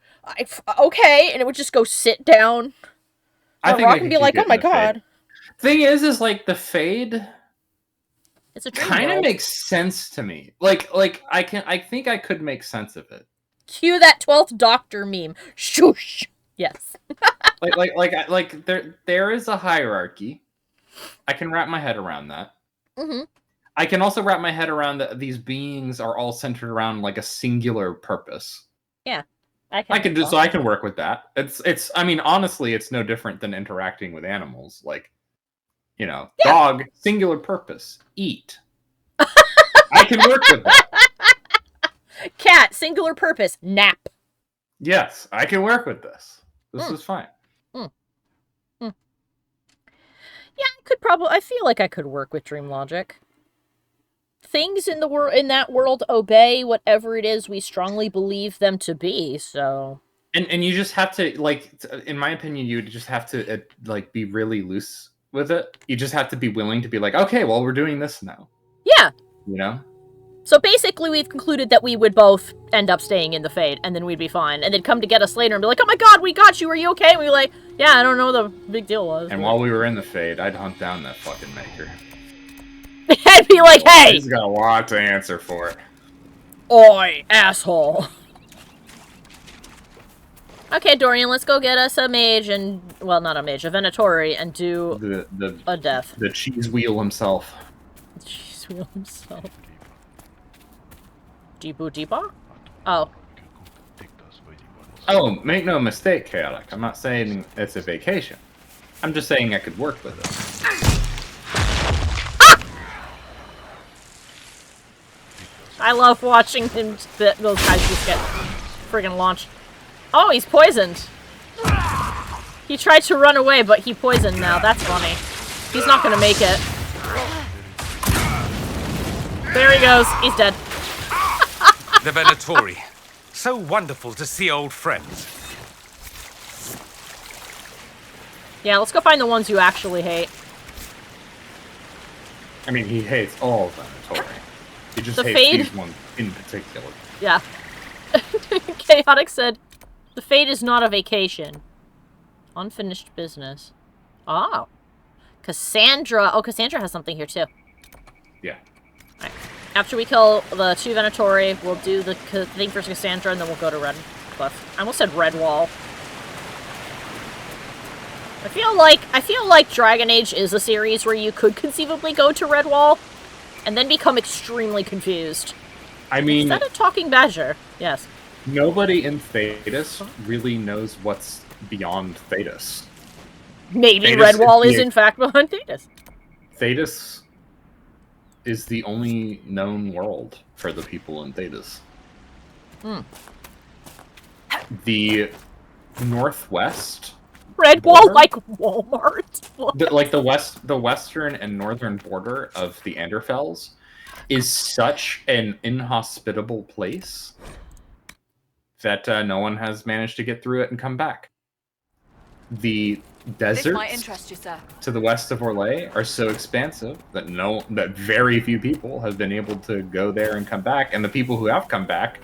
okay," and it would just go sit down. I think I could be like, "Oh my god." Thing is like the Fade. It's a kind of makes sense to me. Like I think I could make sense of it. Cue that 12th Doctor meme. Shush. Yes. like there is a hierarchy. I can wrap my head around that. Mm-hmm. I can also wrap my head around that these beings are all centered around like a singular purpose. Yeah. I can work with that. It's I mean, honestly, it's no different than interacting with animals. Like, you know, dog, singular purpose, eat. I can work with that. Cat, singular purpose, nap. Yes, I can work with this. This is fine. Yeah, I feel like I could work with dream logic. Things in that world obey whatever it is we strongly believe them to be, so. And you just have to, like, in my opinion, you just have to, like, be really loose with it. You just have to be willing to be like, okay, well, we're doing this now. Yeah. You know? So basically, we've concluded that we would both end up staying in the Fade, and then we'd be fine. And they'd come to get us later and be like, "Oh my god, we got you, are you okay?" And we'd be like, "Yeah, I don't know what the big deal was." And while we were in the Fade, I'd hunt down that fucking maker. I'd be like, "Hey! He's got a lot to answer for. Oi, asshole." Okay, Dorian, let's go get us a mage and... Well, not a mage, a Venatori, and do a death. The cheese wheel himself. The cheese wheel himself. Deepu Deepa? Oh. Oh, make no mistake, Chaotic. I'm not saying it's a vacation. I'm just saying I could work with it. I love watching him, those guys just get friggin' launched. Oh, he's poisoned. He tried to run away, but he poisoned now. That's funny. He's not gonna make it. There he goes. He's dead. The Venatori. So wonderful to see old friends. Yeah, let's go find the ones you actually hate. I mean, he hates all Venatori. He just hates these ones in particular. Yeah. Chaotic said, "The Fade is not a vacation. Unfinished business." Oh. Cassandra. Oh, Cassandra has something here, too. Yeah. Alright. After we kill the 2 Venatori, we'll do the thing for Cassandra, and then we'll go to Red Cliff. I almost said Redwall. I feel like Dragon Age is a series where you could conceivably go to Redwall, and then become extremely confused. I mean... Is that a talking badger? Yes. Nobody in Thedas really knows what's beyond Thedas. Maybe Redwall is in fact behind Thedas. Thedas is the only known world for the people in Thedas. The northwest Redwall, border, like Walmart. the western and northern border of the Anderfells is such an inhospitable place that no one has managed to get through it and come back. The This might deserts interest you, sir. to the west of Orlais are so expansive that very few people have been able to go there and come back, and the people who have come back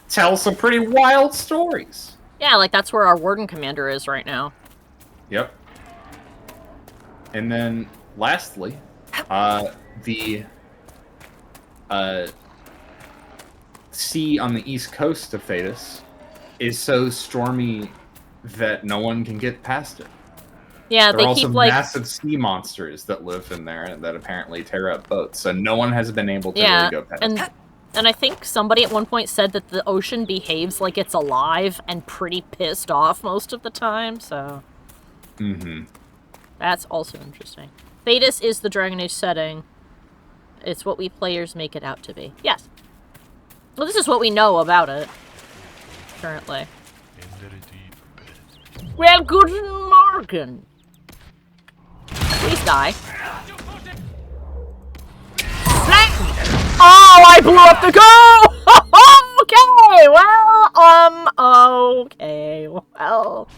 tell some pretty wild stories. Yeah, like that's where our warden commander is right now. Yep. And then lastly, the sea on the east coast of Thedas is so stormy that no one can get past it. Yeah, There they are also keep like massive sea monsters that live in there that apparently tear up boats, so no one has been able to really go past it. And I think somebody at one point said that the ocean behaves like it's alive and pretty pissed off most of the time, so... Mm-hmm. That's also interesting. Thedas is the Dragon Age setting. It's what we players make it out to be. Yes. Well, this is what we know about it. Currently. Well, good morning. Please die. Oh, I blew up the go! Okay, well, okay, well.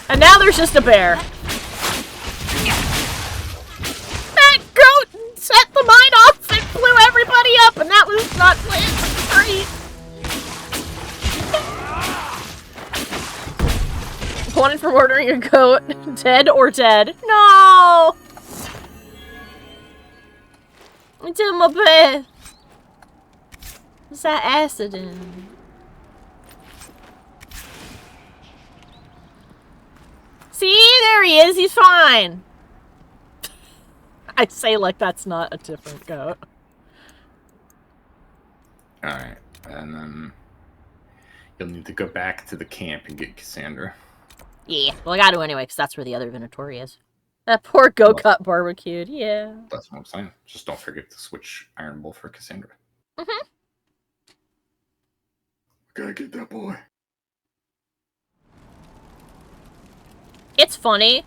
And now there's just a bear. That goat set the mine off and blew everybody up, and that was not planned. Great. Wanted for ordering a goat. Dead or dead. No! I did my best. What's that acid in? See? There he is. He's fine. I say like that's not a different goat. Alright, and then you'll need to go back to the camp and get Cassandra. Yeah, well I gotta anyway, because that's where the other Venatori is. That poor goat got barbecued, yeah. That's what I'm saying. Just don't forget to switch Iron Bull for Cassandra. Mm-hmm. Gotta get that boy. It's funny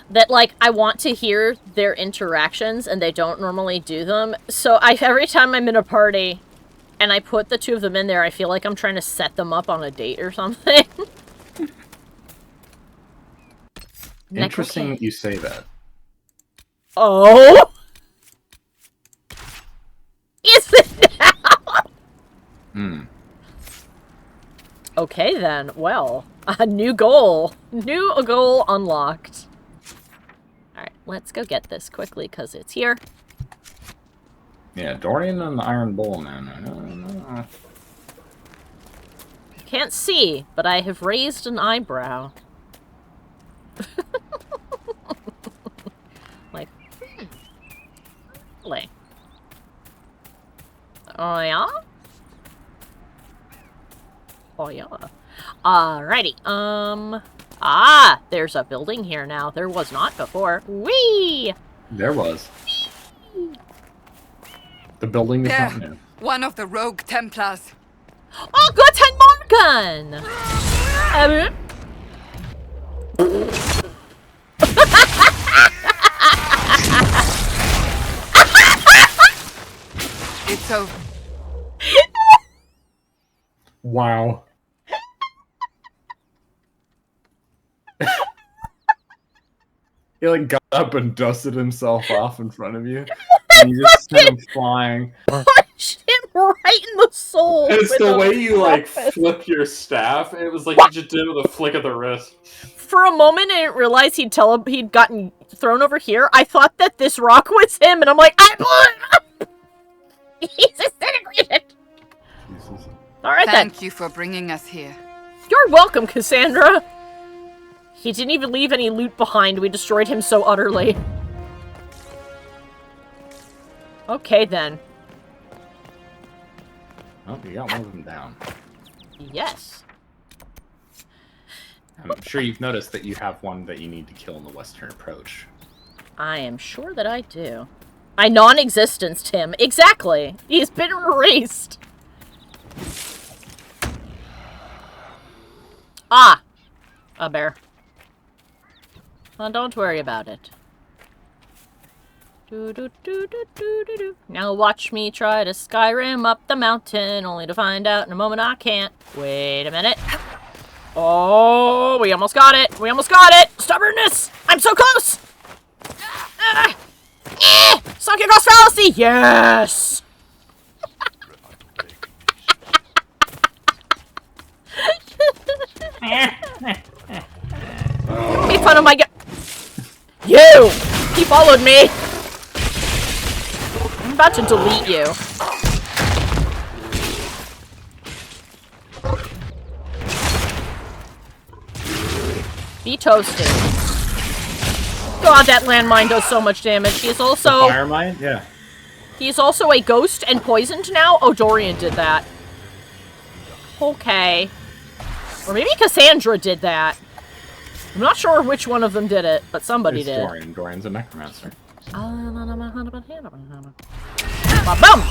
that, like, I want to hear their interactions, and they don't normally do them. So every time I'm in a party, and I put the two of them in there, I feel like I'm trying to set them up on a date or something. Interesting that you say that. Oh? Is it now? Hmm. Okay then, well, a new goal. New goal unlocked. Alright, let's go get this quickly, because it's here. Yeah, Dorian and the Iron Bull, man. I know. Can't see, but I have raised an eyebrow. Like, really? Oh yeah? Oh yeah. Alrighty, there's a building here now. There was not before. Whee! There was. The building is not new. One of the rogue Templars. Oh, Guten Morgen! It's over. Wow. He like got up and dusted himself off in front of you. And you just sent him flying. Punched him right in the soul. It's with the a way you like rocket. flip your staff. It was like you just did it with a flick of the wrist. For a moment, I didn't realize he'd gotten thrown over here. I thought that this rock was him, and I'm like, I blew him up! He's disintegrated! Jesus. Alright then. Thank you for bringing us here. You're welcome, Cassandra! He didn't even leave any loot behind. We destroyed him so utterly. Okay, then. Oh, you got one of them down. Yes. I'm sure you've noticed that you have one that you need to kill in the western approach. I am sure that I do. I non-existenced him. Exactly. He's been erased. Ah! A bear. Well, don't worry about it. Now watch me try to Skyrim up the mountain, only to find out in a moment I can't. Wait a minute. Oh, we almost got it. We almost got it. Stubbornness. I'm so close. Sunken Cross Fallacy. Yes. Make fun of my You! He followed me! I'm about to delete you. Be toasted. God, that landmine does so much damage. He is also... Fire mine? Yeah. He's also a ghost and poisoned now? Oh, Dorian did that. Okay. Or maybe Cassandra did that. I'm not sure which one of them did it, but somebody did. Dorian. Dorian's a necromancer. Boom!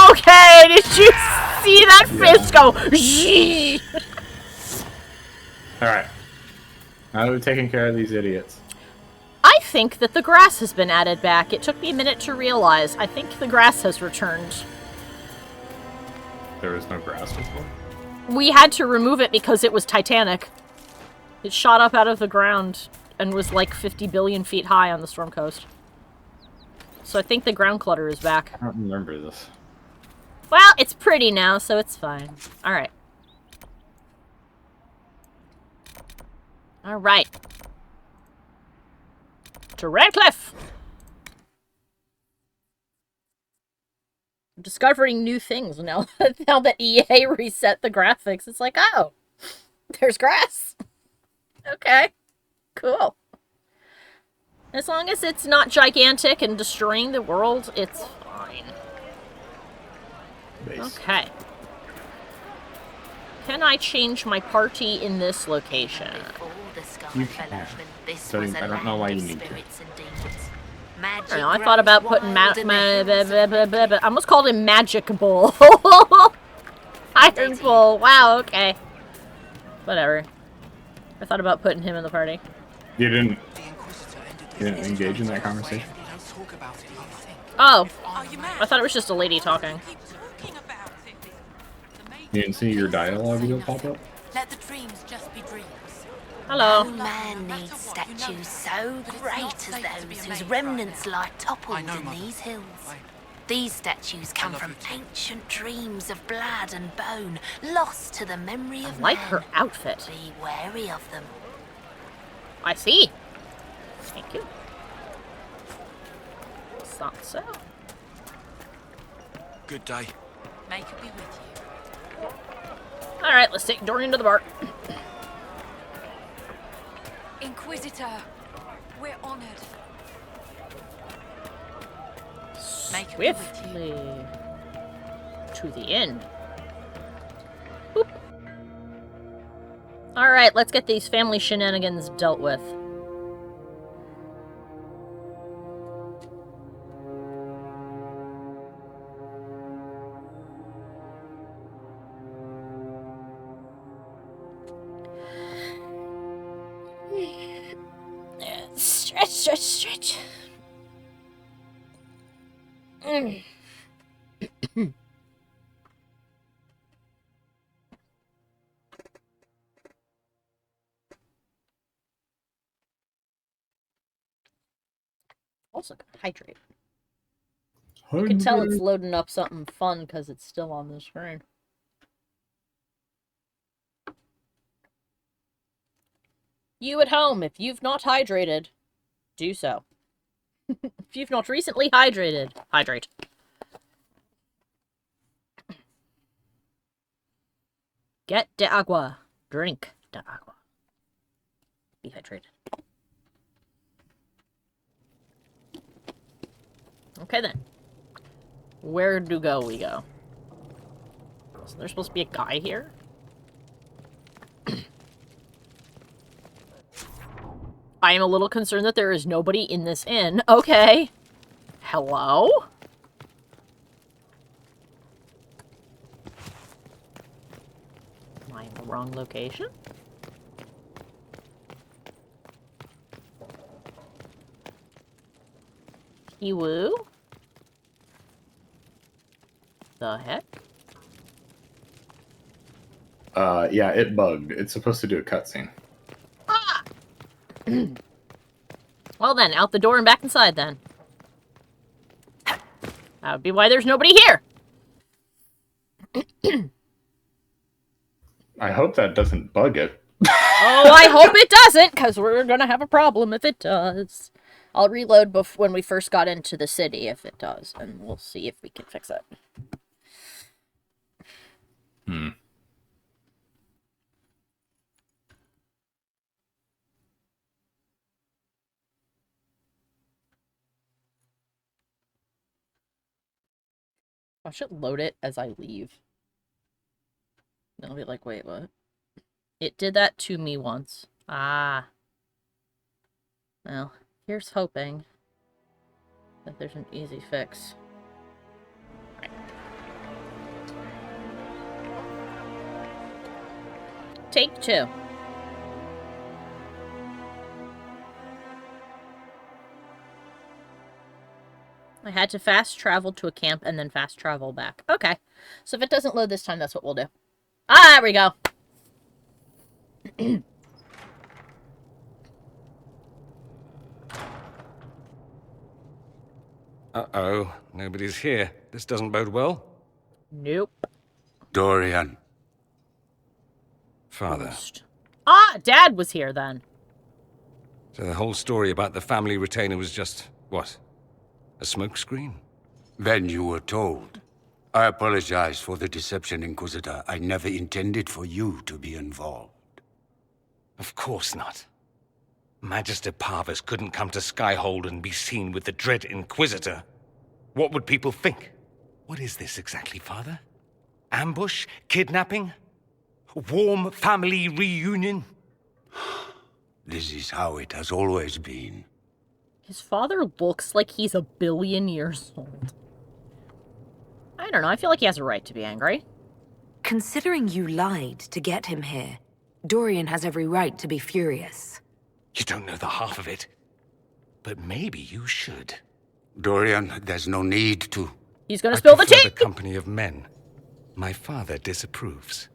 Okay, did you see that fist go? Alright. Now that we've taken care of these idiots. I think that the grass has been added back. It took me a minute to realize. I think the grass has returned. There was no grass before? We had to remove it because it was titanic. It shot up out of the ground and was like 50 billion feet high on the Storm Coast. So I think the ground clutter is back. I don't remember this. Well, it's pretty now, so it's fine. Alright. Alright. To Redcliffe! I'm discovering new things now. Now that EA reset the graphics, it's like, oh, there's grass. Okay. Cool. As long as it's not gigantic and destroying the world, it's fine. Base. Okay. Can I change my party in this location? You can. So I don't know why you need to. I don't know, I thought about putting I almost called him Magic Bull. Iron Bull. Wow, okay. Whatever. I thought about putting him in the party. You didn't engage in that conversation? Oh. I thought it was just a lady talking. You didn't see your dialogue video pop up? Let the dreams just be dreams. Hello. No man needs statues so great as those whose remnants lie toppled in these hills. These statues come from ancient dreams of blood and bone, lost to the memory of I like man. her outfit. Be wary of them. I see. Thank you. Thought so. Good day. May it be with you. Alright, let's take Dorian to the bar. Inquisitor, we're honored. Swiftly to the end. Boop. Alright, let's get these family shenanigans dealt with. Stretch, stretch, stretch. Also, hydrate. You can tell it's loading up something fun because it's still on the screen. You at home, if you've not hydrated, do so. If you've not recently hydrated, hydrate. Get de agua. Drink de agua. Be hydrated. Okay then. Where do we go? Isn't there supposed to be a guy here? I am a little concerned that there is nobody in this inn. Okay. Hello? Am I in the wrong location? Kiwoo? The heck? Yeah, it bugged. It's supposed to do a cutscene. Ah! Well then, out the door and back inside then. That would be why there's nobody here! I hope that doesn't bug it. Oh, I hope it doesn't, because we're gonna have a problem if it does. I'll reload when we first got into the city if it does, and we'll see if we can fix it. I should load it as I leave. Then I'll be like, wait, what? It did that to me once. Ah. Well, here's hoping that there's an easy fix. Right. Take 2. I had to fast travel to a camp and then fast travel back. Okay. So if it doesn't load this time, that's what we'll do. Ah, there we go. Uh-oh. Nobody's here. This doesn't bode well. Nope. Dorian. Father. Ah, Dad was here then. So the whole story about the family retainer was just, what? A smokescreen? Then you were told. I apologize for the deception, Inquisitor. I never intended for you to be involved. Of course not. Magister Parvus couldn't come to Skyhold and be seen with the dread Inquisitor. What would people think? What is this exactly, Father? Ambush? Kidnapping? Warm family reunion? This is how it has always been. His father looks like he's 1 billion years old. I don't know, I feel like he has a right to be angry. Considering you lied to get him here, Dorian has every right to be furious. You don't know the half of it. But maybe you should. Dorian, there's no need to. He's gonna spill the I prefer tea! the company of men. My father disapproves.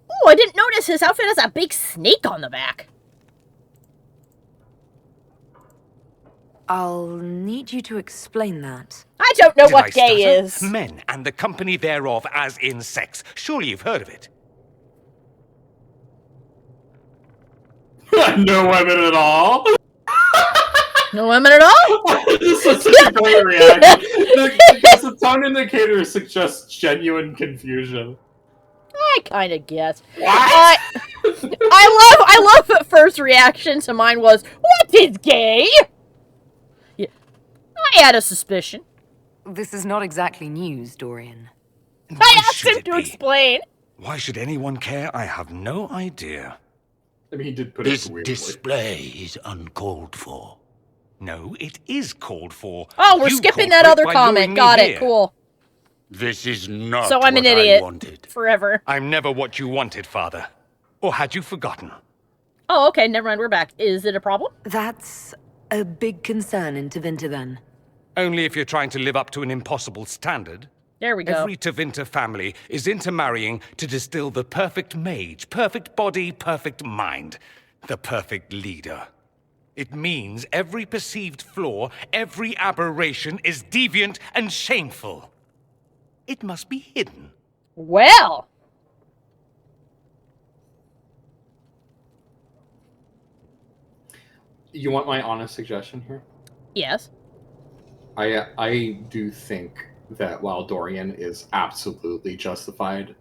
Oh, I didn't notice his outfit has a big snake on the back. I'll need you to explain that. I don't know Did what I gay stutter? is. Men and the company thereof as in sex. Surely you've heard of it. No women at all. No women at all? This is such a great reaction. The tone indicator suggests genuine confusion. I kind of guess. What? I love that first reaction to mine was, what is gay? Yeah, I had a suspicion. This is not exactly news, Dorian. I Why asked should him it to be? explain. Why should anyone care? I have no idea. I mean, he did put it This weirdly. display is uncalled for. No, it is called for. Oh, we're You skipping called that for it other by comment. luring me Got it. here. Cool. This is not So I'm an what I idiot. wanted. Forever. I'm never what you wanted, Father. Or had you forgotten? Oh, okay. Never mind. We're back. Is it a problem? That's a big concern in Tevinter, then. Only if you're trying to live up to an impossible standard. There we go. Every Tevinter family is intermarrying to distill the perfect mage, perfect body, perfect mind, the perfect leader. It means every perceived flaw, every aberration is deviant and shameful. It must be hidden. Well. You want my honest suggestion here? Yes. I do think that while Dorian is absolutely justified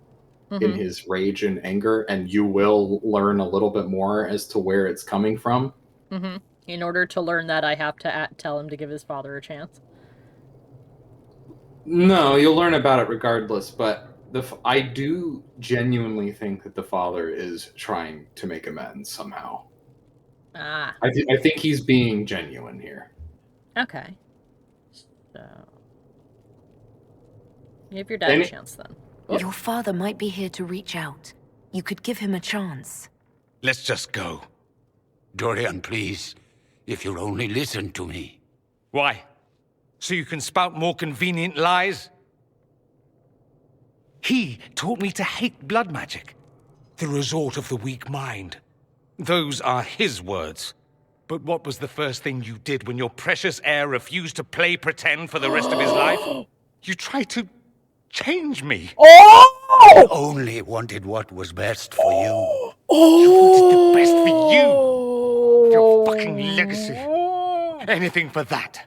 in his rage and anger, and you will learn a little bit more as to where it's coming from. In order to learn that, I have to tell him to give his father a chance. No, you'll learn about it regardless, but I do genuinely think that the father is trying to make amends somehow. Ah. I think he's being genuine here. Okay. So... Give your dad a chance, then. Oops. Your father might be here to reach out. You could give him a chance. Let's just go. Dorian, please. If you'll only listen to me. Why? So you can spout more convenient lies? He taught me to hate blood magic. The resort of the weak mind. Those are his words. But what was the first thing you did when your precious heir refused to play pretend for the rest of his life? You tried to change me. I only wanted what was best for you. You wanted the best for you. Your fucking legacy. Anything for that.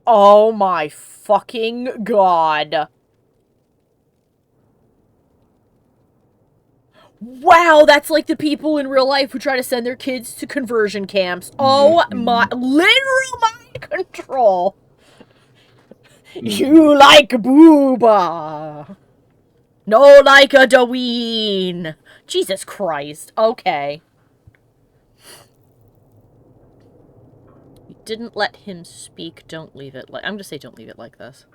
Oh my fucking god. Wow, that's like the people in real life who try to send their kids to conversion camps. Oh my, literal mind control. You like booba. No like a Daween. Jesus Christ, okay. You didn't let him speak, don't leave it like... I'm gonna say don't leave it like this.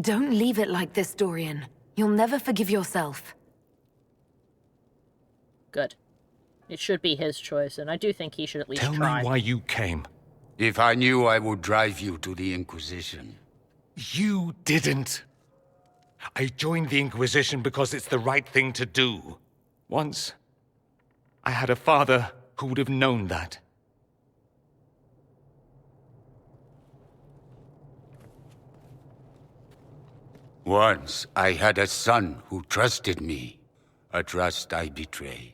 Don't leave it like this, Dorian. You'll never forgive yourself. Good. It should be his choice, and I do think he should at least Tell try. me why you came. If I knew, I would drive you to the Inquisition. You didn't. I joined the Inquisition because it's the right thing to do. Once, I had a father who would have known that. Once, I had a son who trusted me. A trust I betrayed.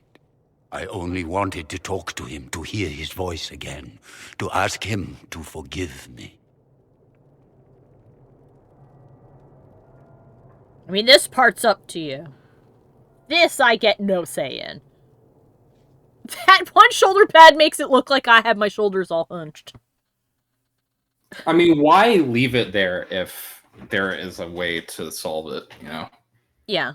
I only wanted to talk to him, to hear his voice again, to ask him to forgive me. I mean, this part's up to you. This I get no say in. That one shoulder pad makes it look like I have my shoulders all hunched. I mean, why leave it there if there is a way to solve it, you know? Yeah.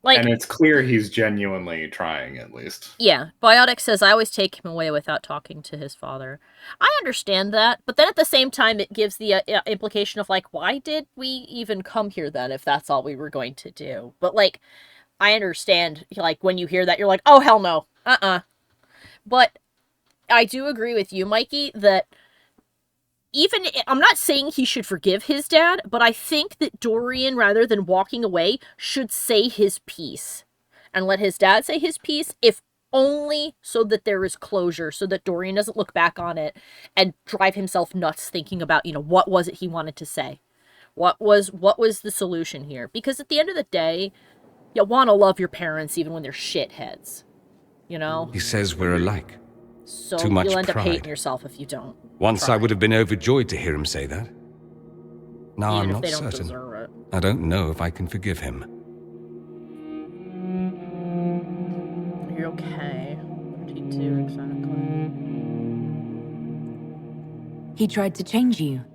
Like, and it's clear he's genuinely trying, at least. Yeah. Biotic says, I always take him away without talking to his father. I understand that, but then at the same time, it gives the implication of, like, why did we even come here then if that's all we were going to do? But, like, I understand, like, when you hear that, you're like, oh, hell no. But I do agree with you, Mikey, that even, I'm not saying he should forgive his dad, but I think that Dorian, rather than walking away, should say his piece. And let his dad say his piece, if only so that there is closure, so that Dorian doesn't look back on it and drive himself nuts thinking about, you know, what was it he wanted to say? What was the solution here? Because at the end of the day, you want to love your parents even when they're shitheads. You know? He says we're alike. So Too much you'll end up pride. hating yourself if you don't. Once try. I would have been overjoyed to hear him say that. Now Even I'm if not they don't certain. deserve it. I don't know if I can forgive him. You're okay. 32, exactly. He tried to change you.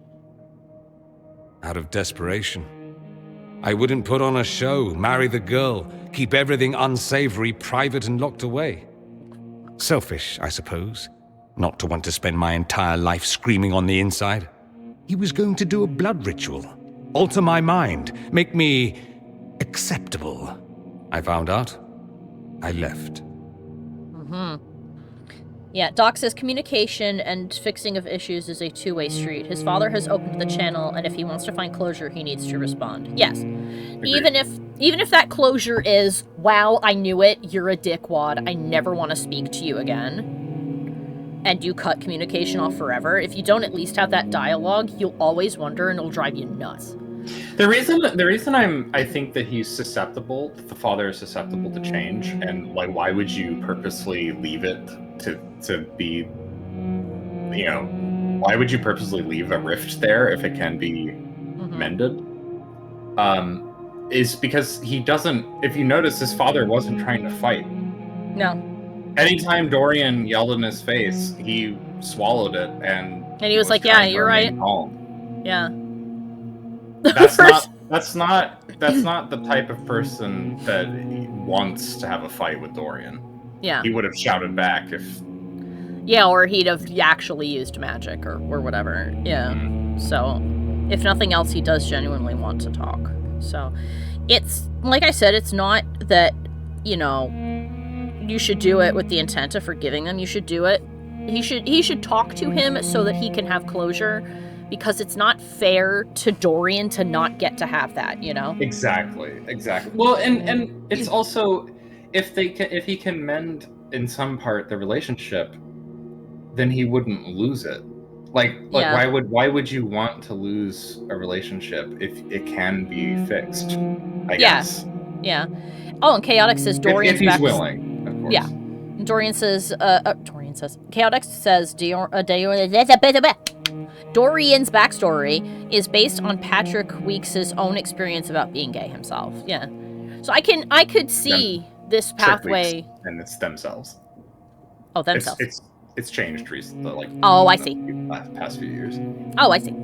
Out of desperation. I wouldn't put on a show, marry the girl, keep everything unsavory private and locked away. Selfish, I suppose. Not to want to spend my entire life screaming on the inside. He was going to do a blood ritual. Alter my mind. Make me acceptable. I found out. I left. Yeah, Doc says communication and fixing of issues is a two-way street. His father has opened the channel, and if he wants to find closure, he needs to respond. Yes. Even if that closure is, wow, I knew it, you're a dickwad, I never want to speak to you again, and you cut communication off forever, if you don't at least have that dialogue, you'll always wonder and it'll drive you nuts. The reason I think that he's susceptible, that the father is susceptible to change, and like, why would you purposely leave it to be, you know, why would you purposely leave a rift there if it can be mended? Is because he doesn't. If you notice, his father wasn't trying to fight. No. Anytime Dorian yelled in his face, he swallowed it and he was like, yeah, you're right. Calm. Yeah. That's not the type of person that wants to have a fight with Dorian. Yeah. He would have shouted back if. Yeah, or he'd have actually used magic or whatever. Yeah. So, if nothing else, he does genuinely want to talk. So, it's, like I said, it's not that, you know, you should do it with the intent of forgiving them. You should do it. He should talk to him so that he can have closure, because it's not fair to Dorian to not get to have that, you know? Exactly. Well, and it's also, if he can mend in some part the relationship, then he wouldn't lose it. Like Yeah. why would you want to lose a relationship if it can be fixed? I guess. Yeah. Oh, and Chaotix says Dorian's if he's back. willing, of course. Yeah. Dorian says, Chaotix says, Dorian's backstory is based on Patrick Weeks' own experience about being gay himself. Yeah. So I could see this pathway. And it's themselves. Oh, themselves. It's changed recently, like. Oh, I see. Past few years. Oh, I see.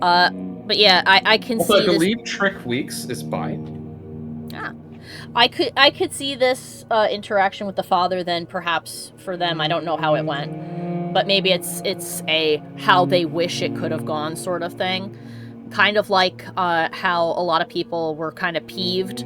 But yeah, I can see. I believe Trick Weeks is bi. Ah. I could see this interaction with the father then perhaps for them. I don't know how it went, but maybe it's a how they wish it could have gone sort of thing. Kind of like how a lot of people were kind of peeved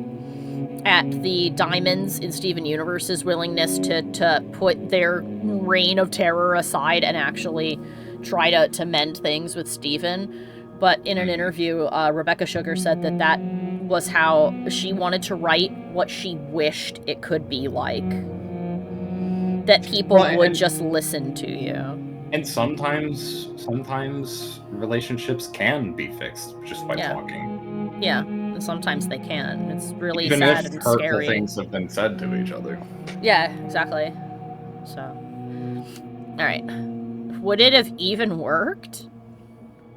at the Diamonds in Steven Universe's willingness to put their reign of terror aside and actually try to mend things with Steven. But in an interview, Rebecca Sugar said that was how she wanted to write what she wished it could be like. That people would just listen to you. And sometimes relationships can be fixed just by talking. Yeah, and sometimes they can. It's really Even sad if and hurtful scary. things have been said to each other. Yeah, exactly. So, all right. Would it have even worked?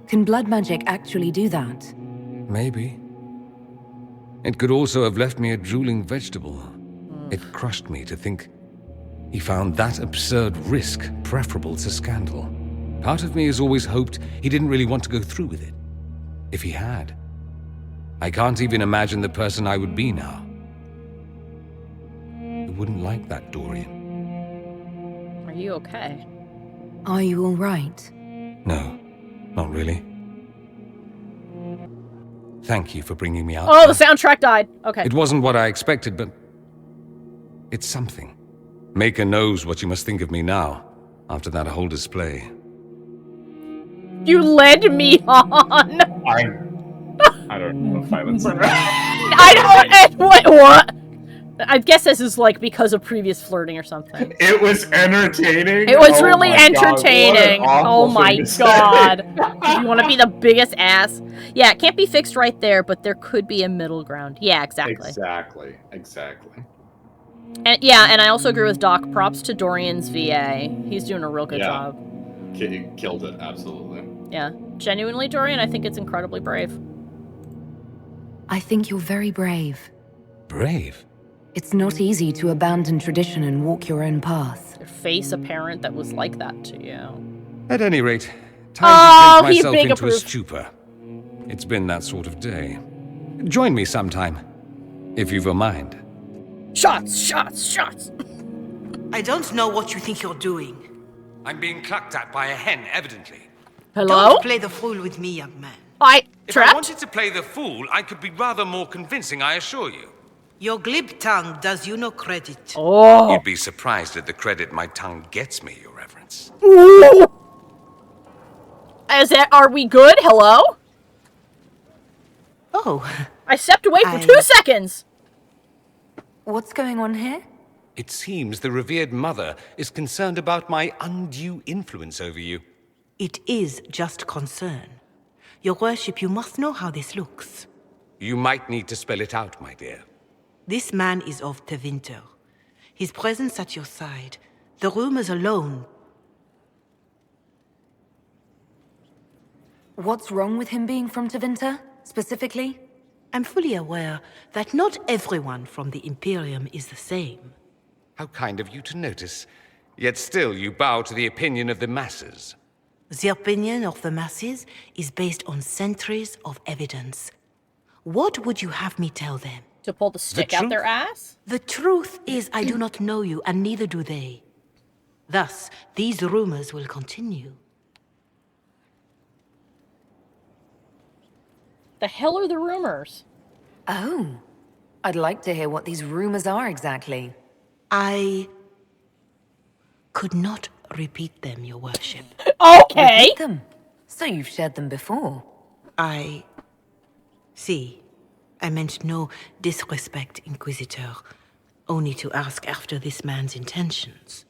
Can blood magic actually do that? Maybe. It could also have left me a drooling vegetable. It crushed me to think he found that absurd risk preferable to scandal. Part of me has always hoped he didn't really want to go through with it. If he had, I can't even imagine the person I would be now. I wouldn't like that, Dorian. Are you okay? Are you all right? No, not really. Thank you for bringing me out. Oh, the soundtrack died. Okay. It wasn't what I expected, but it's something. Maker knows what you must think of me now, after that whole display. You led me on. I don't know if I would say I don't. What? I guess this is like because of previous flirting or something. It was entertaining. It was really my entertaining. God, Oh my god. You want to be the biggest ass? Yeah, it can't be fixed right there, but there could be a middle ground. Yeah, exactly. Exactly. And yeah, and I also agree with Doc. Props to Dorian's VA. He's doing a real good job. He killed it, absolutely. Yeah. Genuinely, Dorian, I think it's incredibly brave. I think you're very brave. Brave? It's not easy to abandon tradition and walk your own path. Face a parent that was like that to you. At any rate, time to he sink myself big into a approved. stupor. It's been that sort of day. Join me sometime, if you've a mind. Shots! I don't know what you think you're doing. I'm being clucked at by a hen, evidently. Hello? Don't play the fool with me, young man. If I Trapped? wanted to play the fool, I could be rather more convincing, I assure you. Your glib tongue does you no credit. Oh. You'd be surprised at the credit my tongue gets me, Your Reverence. Ooh. Are we good? Hello? Oh. I stepped away for 2 seconds. What's going on here? It seems the revered mother is concerned about my undue influence over you. It is just concern. Your worship, you must know how this looks. You might need to spell it out, my dear. This man is of Tevinter. His presence at your side, the rumors alone. What's wrong with him being from Tevinter, specifically? I'm fully aware that not everyone from the Imperium is the same. How kind of you to notice. Yet still you bow to the opinion of the masses. The opinion of the masses is based on centuries of evidence. What would you have me tell them? To pull the stick out their ass? The truth is I do not know you, and neither do they. Thus, these rumors will continue. The hell are the rumors? Oh. I'd like to hear what these rumors are exactly. I could not repeat them, your worship. Okay! Repeat them. So you've shared them before. See, I meant no disrespect, Inquisitor. Only to ask after this man's intentions.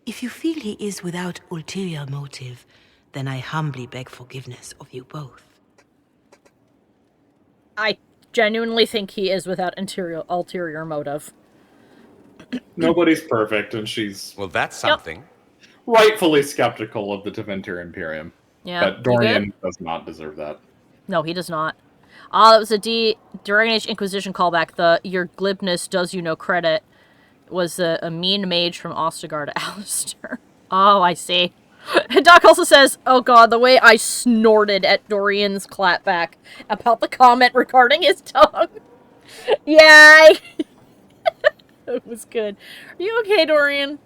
If you feel he is without ulterior motive, then I humbly beg forgiveness of you both. I genuinely think he is without ulterior motive. Nobody's perfect, and she's Well, that's something. rightfully skeptical of the Tevinter Imperium. Yeah. But Dorian does not deserve that. No, he does not. That was a Dragon Age Inquisition callback. The "your glibness does you no credit" was a mean mage from Ostagar to Alistair. Oh, I see. And Doc also says, oh god, the way I snorted at Dorian's clapback about the comment regarding his tongue. Yeah, it was good. Are you okay, Dorian?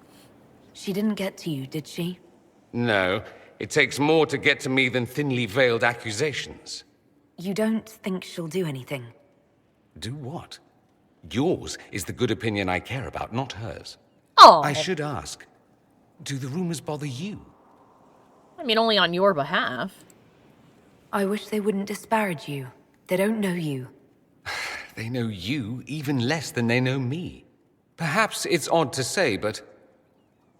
She didn't get to you, did she? No, it takes more to get to me than thinly veiled accusations. You don't think she'll do anything? Do what? Yours is the good opinion I care about, not hers. Oh. I should ask, do the rumors bother you? I mean, only on your behalf. I wish they wouldn't disparage you. They don't know you. They know you even less than they know me. Perhaps it's odd to say, but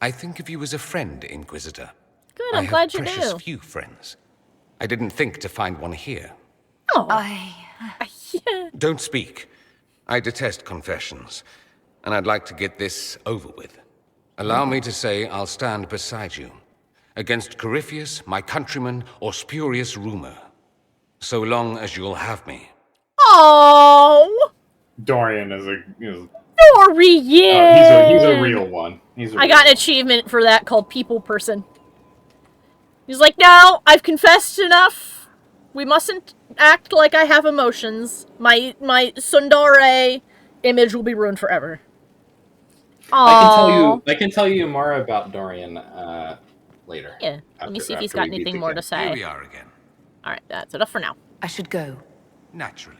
I think of you as a friend, Inquisitor. Good, I'm glad you do. I have precious few friends. I didn't think to find one here. Oh. Don't speak. I detest confessions, and I'd like to get this over with. Allow me to say I'll stand beside you, against Corypheus, my countryman, or spurious rumor, so long as you'll have me. Oh, Dorian is Dorian! he's a real one. I got an achievement for that called People Person. He's like, no, I've confessed enough. We mustn't act like I have emotions. My Sundare image will be ruined forever. I can tell you more about Dorian later. Yeah. Let me see if he's got anything more to say. Here we are again. Alright, that's enough for now. I should go. Naturally.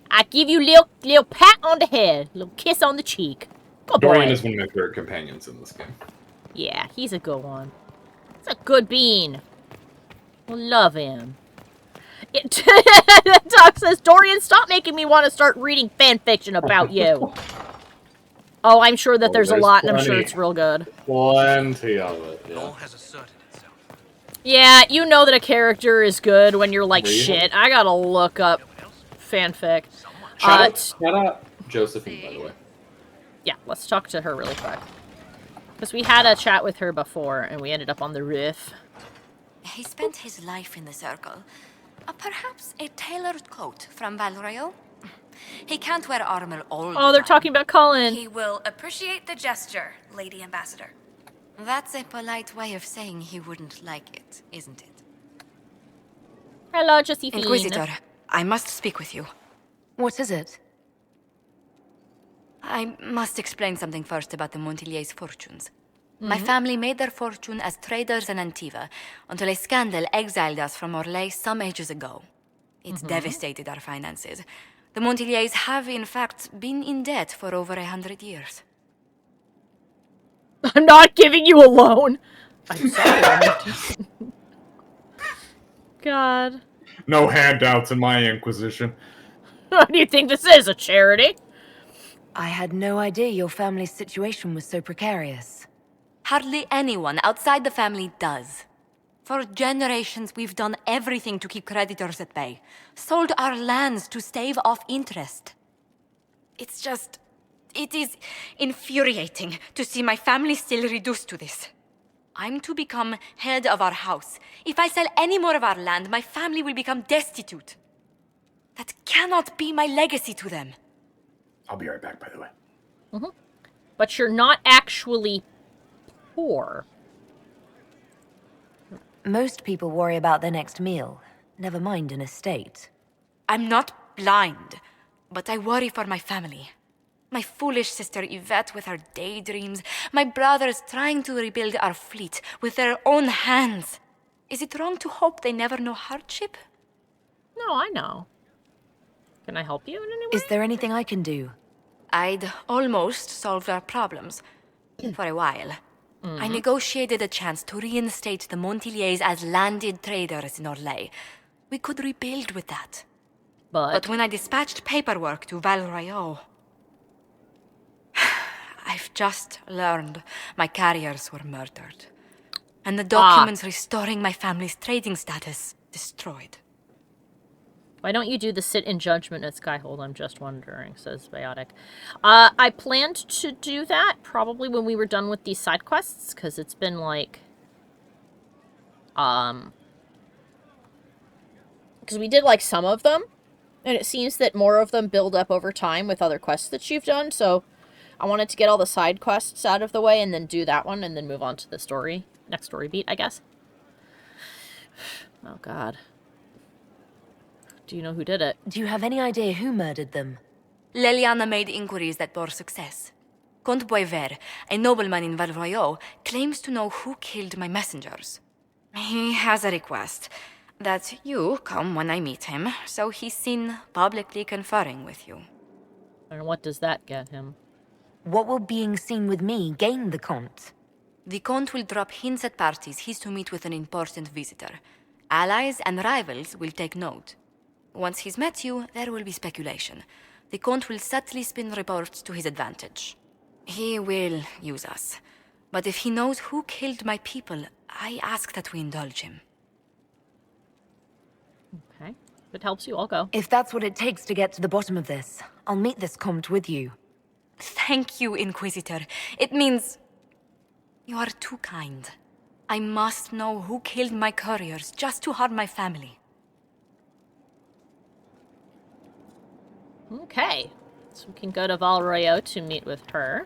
I give you little pat on the head, little kiss on the cheek. Good Dorian boy. is one of my favorite companions in this game. Yeah, he's a good one. He's a good bean. I love him. Doc says, Dorian, stop making me want to start reading fan fiction about you. Oh, I'm sure that there's a lot, and I'm sure it's real good. Plenty of it, yeah. Law has asserted itself. Yeah, you know that a character is good when you're like, shit, I gotta look up fanfic. Shout out Josephine, by the way. Yeah, let's talk to her really quick. Because we had a chat with her before, and we ended up on the roof. He spent his life in the circle. Perhaps a tailored coat from Valroyo? He can't wear armor all the time. Oh, they're talking about Colin. He will appreciate the gesture, Lady Ambassador. That's a polite way of saying he wouldn't like it, isn't it? Hello, Josephine. Inquisitor, I must speak with you. What is it? I must explain something first about the Montiliers' fortunes. My family made their fortune as traders in Antiva until a scandal exiled us from Orlais some ages ago. It devastated our finances. The Montiliers have, in fact, been in debt for over 100 years. I'm not giving you a loan. I'm sorry. God. No handouts in my Inquisition. What do you think this is, a charity? I had no idea your family's situation was so precarious. Hardly anyone outside the family does. For generations, we've done everything to keep creditors at bay. Sold our lands to stave off interest. It is infuriating to see my family still reduced to this. I'm to become head of our house. If I sell any more of our land, my family will become destitute. That cannot be my legacy to them. I'll be right back, by the way. But you're not actually poor. Most people worry about their next meal, never mind an estate. I'm not blind, but I worry for my family. My foolish sister Yvette with her daydreams, my brothers trying to rebuild our fleet with their own hands. Is it wrong to hope they never know hardship? No, I know. Can I help you in any way? Is there anything I can do? I'd almost solved our problems. For a while. I negotiated a chance to reinstate the Montiliers as landed traders in Orlais. We could rebuild with that. But when I dispatched paperwork to Val Royeaux, I've just learned my carriers were murdered. And the documents restoring my family's trading status destroyed. Why don't you do the sit in judgment at Skyhold? I'm just wondering, says Biotic. I planned to do that probably when we were done with these side quests, because it's been like... Because we did like some of them, and it seems that more of them build up over time with other quests that you've done, so I wanted to get all the side quests out of the way and then do that one and then move on to the story. Next story beat, I guess. Oh, God. Do you know who did it? Do you have any idea who murdered them? Leliana made inquiries that bore success. Comte Boisvert, a nobleman in Val Royeaux, claims to know who killed my messengers. He has a request that you come when I meet him, so he's seen publicly conferring with you. And what does that get him? What will being seen with me gain the Comte? The Comte will drop hints at parties he's to meet with an important visitor. Allies and rivals will take note. Once he's met you, there will be speculation. The Comte will subtly spin reports to his advantage. He will use us. But if he knows who killed my people, I ask that we indulge him. Okay. If it helps you, I'll go. If that's what it takes to get to the bottom of this, I'll meet this Comte with you. Thank you, Inquisitor. It means... you are too kind. I must know who killed my couriers just to harm my family. Okay. So we can go to Val Royeaux to meet with her.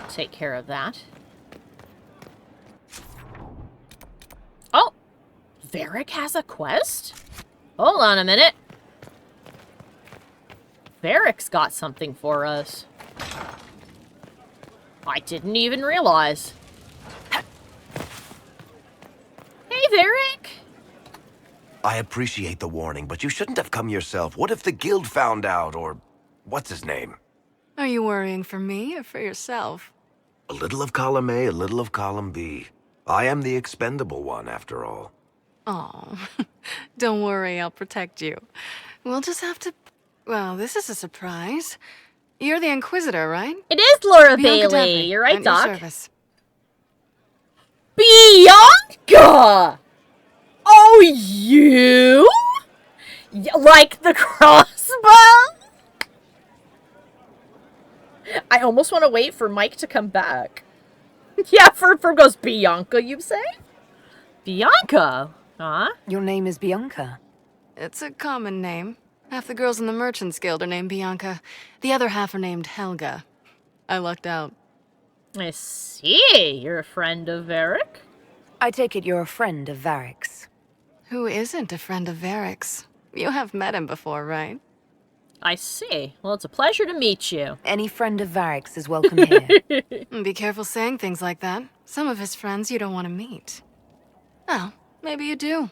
Take care of that. Oh! Varric has a quest? Hold on a minute. Varric's got something for us. I didn't even realize. Hey, Varric! I appreciate the warning, but you shouldn't have come yourself. What if the guild found out, or... what's his name? Are you worrying for me or for yourself? A little of column A, a little of column B. I am the expendable one, after all. Oh, don't worry, I'll protect you. We'll just have to... well, this is a surprise. You're the Inquisitor, right? It is Laura Bianca Bailey. Devlin, You're right, at your Doc. service. Bianca! Oh, you? Like the crossbow? I almost want to wait for Mike to come back. Yeah, Ferb goes, Bianca, you say? Bianca? Huh? Your name is Bianca. It's a common name. Half the girls in the Merchants Guild are named Bianca. The other half are named Helga. I lucked out. I see. You're a friend of Varric? I take it you're a friend of Varric's. Who isn't a friend of Varric's? You have met him before, right? I see. Well, it's a pleasure to meet you. Any friend of Varric's is welcome here. Be careful saying things like that. Some of his friends you don't want to meet. Oh, maybe you do.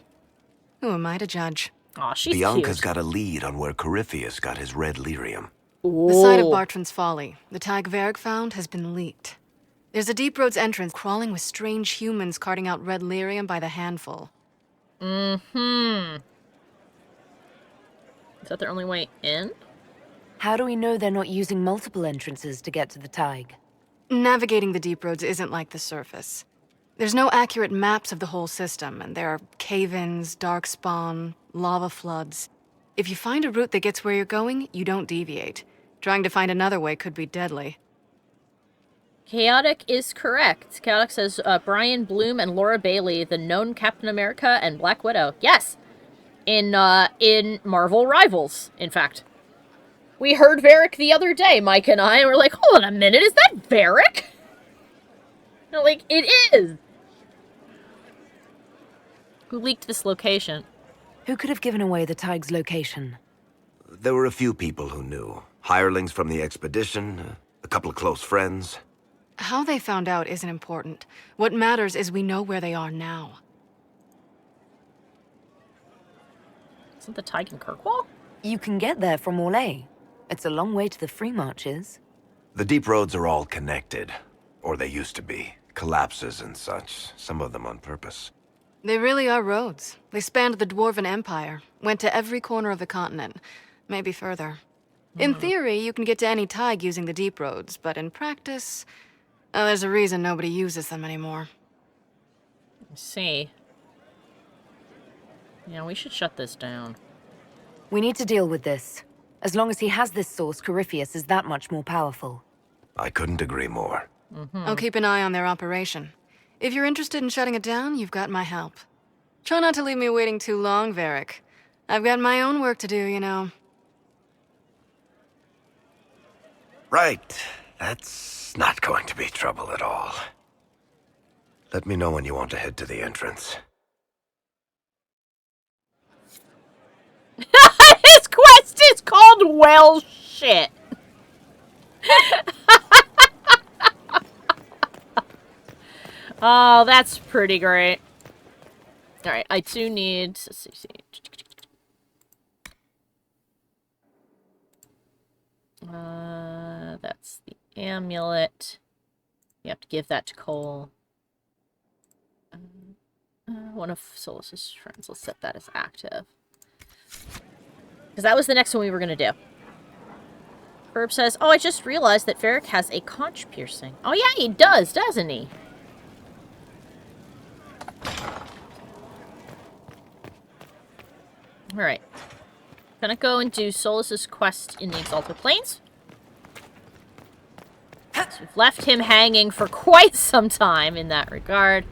Who am I to judge? Aw, she's Bianca's cute. got a lead on where Corypheus got his red lyrium. Ooh. The site of Bartran's Folly, the tag Varric found, has been leaked. There's a deep roads entrance crawling with strange humans carting out red lyrium by the handful. Mm-hmm. Is that their only way in? How do we know they're not using multiple entrances to get to the Tig? Navigating the deep roads isn't like the surface. There's no accurate maps of the whole system, and there are cave-ins, darkspawn, lava floods. If you find a route that gets where you're going, you don't deviate. Trying to find another way could be deadly. Chaotic is correct. Chaotic says Brian Bloom and Laura Bailey, the known Captain America and Black Widow. Yes! In Marvel Rivals, in fact. We heard Varric the other day, Mike and I, and we're like, hold on a minute, is that Varric? And like, it is! Who leaked this location? Who could have given away the Tig's location? There were a few people who knew. Hirelings from the expedition, a couple of close friends. How they found out isn't important. What matters is we know where they are now. Isn't the Tig in Kirkwall? You can get there from Orlais. It's a long way to the free marches. The deep roads are all connected. Or they used to be. Collapses and such, some of them on purpose. They really are roads. They spanned the Dwarven Empire, went to every corner of the continent, maybe further. In theory, you can get to any Tig using the deep roads, but in practice, there's a reason nobody uses them anymore. Let's see. Yeah, we should shut this down. We need to deal with this. As long as he has this source, Corypheus is that much more powerful. I couldn't agree more. I'll keep an eye on their operation. If you're interested in shutting it down, you've got my help. Try not to leave me waiting too long, Varric. I've got my own work to do, you know. Right. That's not going to be trouble at all. Let me know when you want to head to the entrance. His quest is called Well Shit. Oh, that's pretty great. Alright, I too need... Let's see. That's the amulet. You have to give that to Cole. One of Solus's friends. Let's set that as active. Because that was the next one we were going to do. Herb says, oh, I just realized that Varric has a conch piercing. Oh yeah, he does, doesn't he? Alright. Gonna go and do Solus's quest in the Exalted Plains. So we've left him hanging for quite some time in that regard.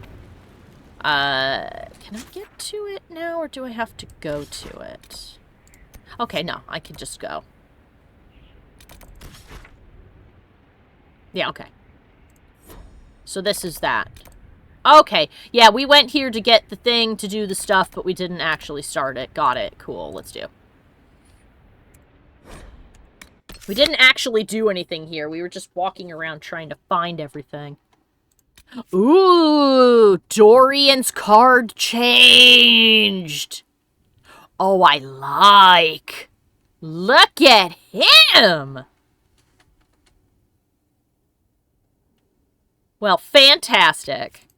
Can I get to it now, or do I have to go to it? Okay, no, I can just go. Yeah, okay. So this is that. Okay, yeah, we went here to get the thing to do the stuff, but we didn't actually start it. Got it. Cool, let's do. We didn't actually do anything here. We were just walking around trying to find everything. Ooh, Dorian's card changed. Oh, I like. Look at him. Well, fantastic.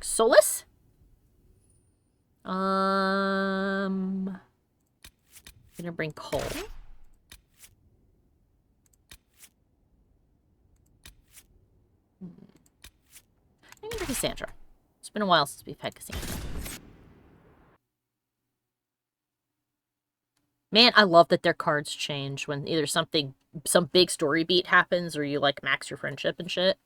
Solus? Gonna bring Cole. I'm gonna bring Cassandra. It's been a while since we've had Cassandra. Man, I love that their cards change when either some big story beat happens or you, like, max your friendship and shit.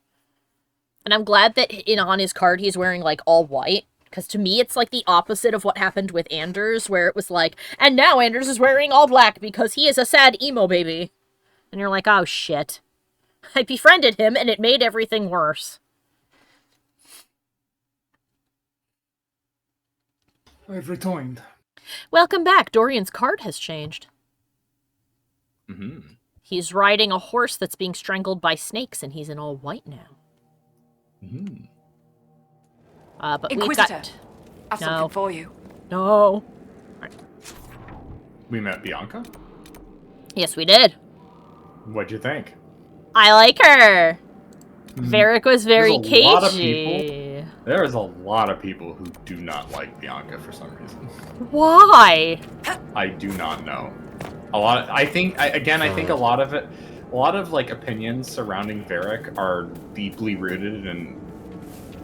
And I'm glad that on his card he's wearing, like, all white. Because to me, it's, like, the opposite of what happened with Anders, where it was like, and now Anders is wearing all black because he is a sad emo baby. And you're like, oh, shit. I befriended him, and it made everything worse. I've returned. Welcome back. Dorian's card has changed. Mm-hmm. He's riding a horse that's being strangled by snakes, and he's in all white now. Mm-hmm. But Inquisitor, we've got... I've something for you. No. Right. We met Bianca? Yes, we did. What'd you think? I like her. Varric was very There's a lot of cagey. There is a lot of people who do not like Bianca for some reason. Why? I do not know. I think a lot of it, like opinions surrounding Varric are deeply rooted in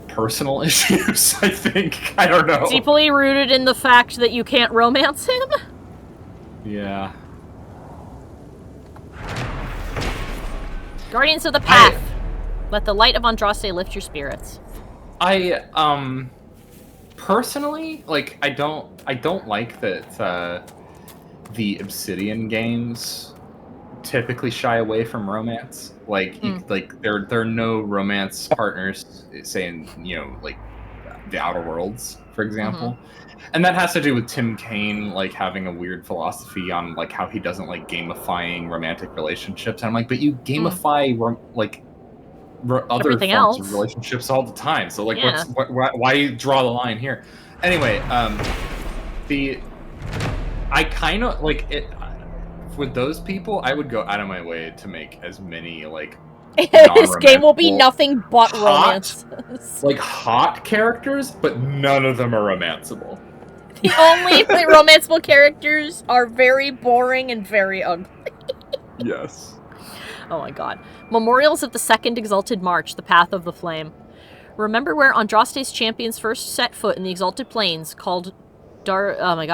personal issues. I think. I don't know. Deeply rooted in the fact that you can't romance him? Yeah. Guardians of the Path. Let the light of Andraste lift your spirits. Personally, like, I don't like that, the Obsidian games typically shy away from romance. Like, there are no romance partners, saying, like the Outer Worlds, for example. And that has to do with Tim Kaine, like, having a weird philosophy on, like, how he doesn't like gamifying romantic relationships. And I'm like, but you gamify other Everything forms else. of relationships all the time. So, like, Yeah. why draw the line here? Anyway, I kind of like it. With those people, I would go out of my way to make as many, like, this game will be nothing but romances. Like, hot characters, but none of them are romanceable. The only romanceable characters are very boring and very ugly. Yes. Oh my god. Memorials of the Second Exalted March, the Path of the Flame. Remember where Andraste's champions first set foot in the Exalted Plains, called Dotharvan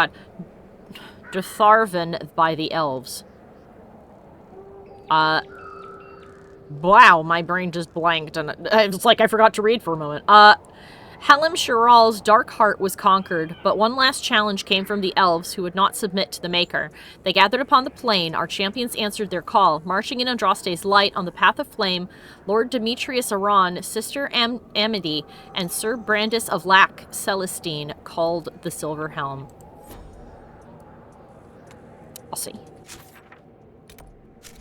by the elves. Wow, my brain just blanked, and it's like I forgot to read for a moment. Halim Shiral's dark heart was conquered, but one last challenge came from the elves who would not submit to the Maker. They gathered upon the plain, our champions answered their call, marching in Andraste's light on the path of flame, Lord Demetrius Aran, Sister Amity, and Sir Brandis of Lac Celestine, called the Silver Helm. I'll see.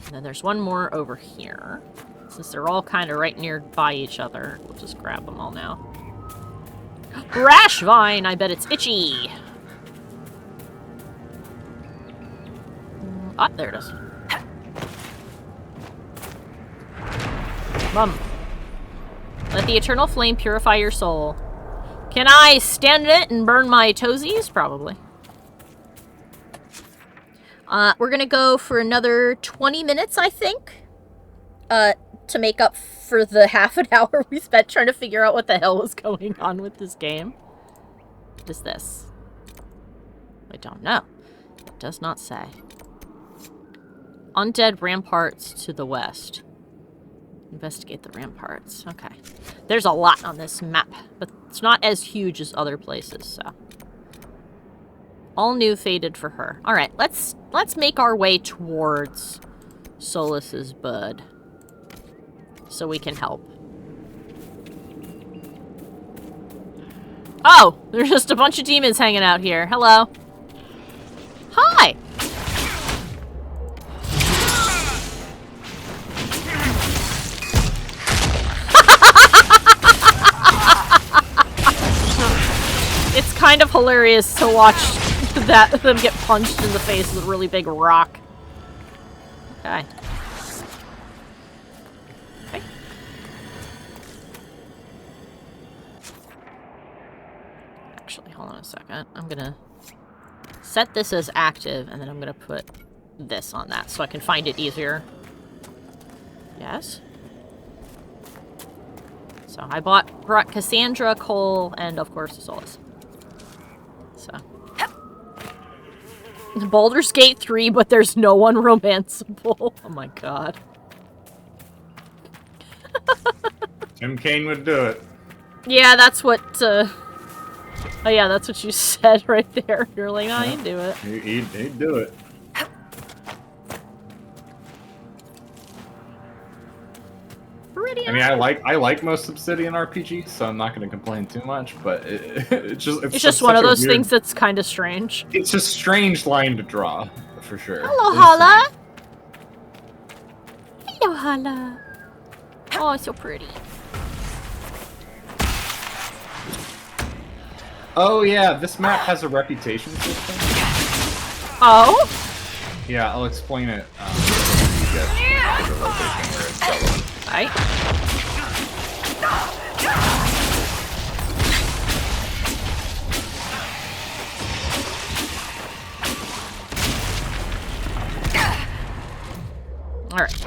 And then there's one more over here. Since they're all kind of right nearby each other, we'll just grab them all now. Rash Vine! I bet it's itchy! Ah, there it is. Mum. Let the eternal flame purify your soul. Can I stand in it and burn my toesies? Probably. We're gonna go for another 20 minutes, I think. To make up for the half an hour we spent trying to figure out what the hell was going on with this game. What is this? I don't know. It does not say. Undead ramparts to the west. Investigate the ramparts. Okay. There's a lot on this map, but it's not as huge as other places, so. All new faded for her. Alright, let's make our way towards Solus's bud. So we can help. Oh! There's just a bunch of demons hanging out here. Hello. Hi! It's kind of hilarious to watch them get punched in the face with a really big rock. Okay. Actually, hold on a second. I'm gonna set this as active, and then I'm gonna put this on that so I can find it easier. Yes? So I brought Cassandra, Cole, and of course Solus. So. Baldur's Gate 3, but there's no one romanceable. Oh my god. Tim Kaine would do it. Yeah, that's what, oh yeah, that's what you said right there. You're like, oh, he'd do it. He'd do it. I mean, I like most Obsidian RPGs, so I'm not going to complain too much. But it's just one of those things that's kind of strange. It's a strange line to draw, for sure. Hello, Hala. Hello, Hala. Oh, it's so pretty. Oh yeah, this map has a reputation system. Oh? Yeah, I'll explain it. You get to the location where it's going. Right. Alright.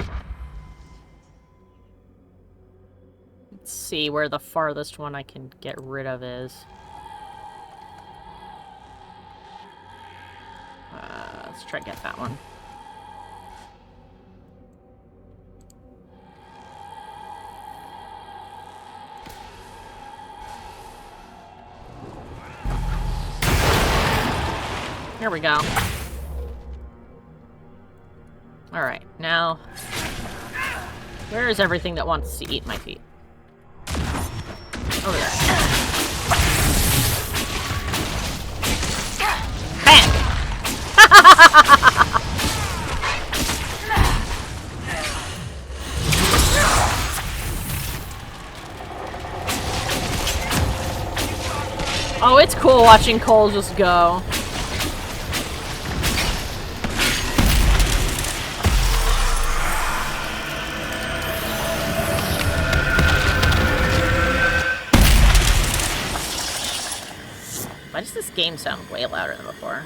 Let's see where the farthest one I can get rid of is. Let's try to get that one. Here we go. Alright, now Now, where is everything that wants to eat my feet? Over there. Bam! Oh, it's cool watching Cole just go. Why does this game sound way louder than before?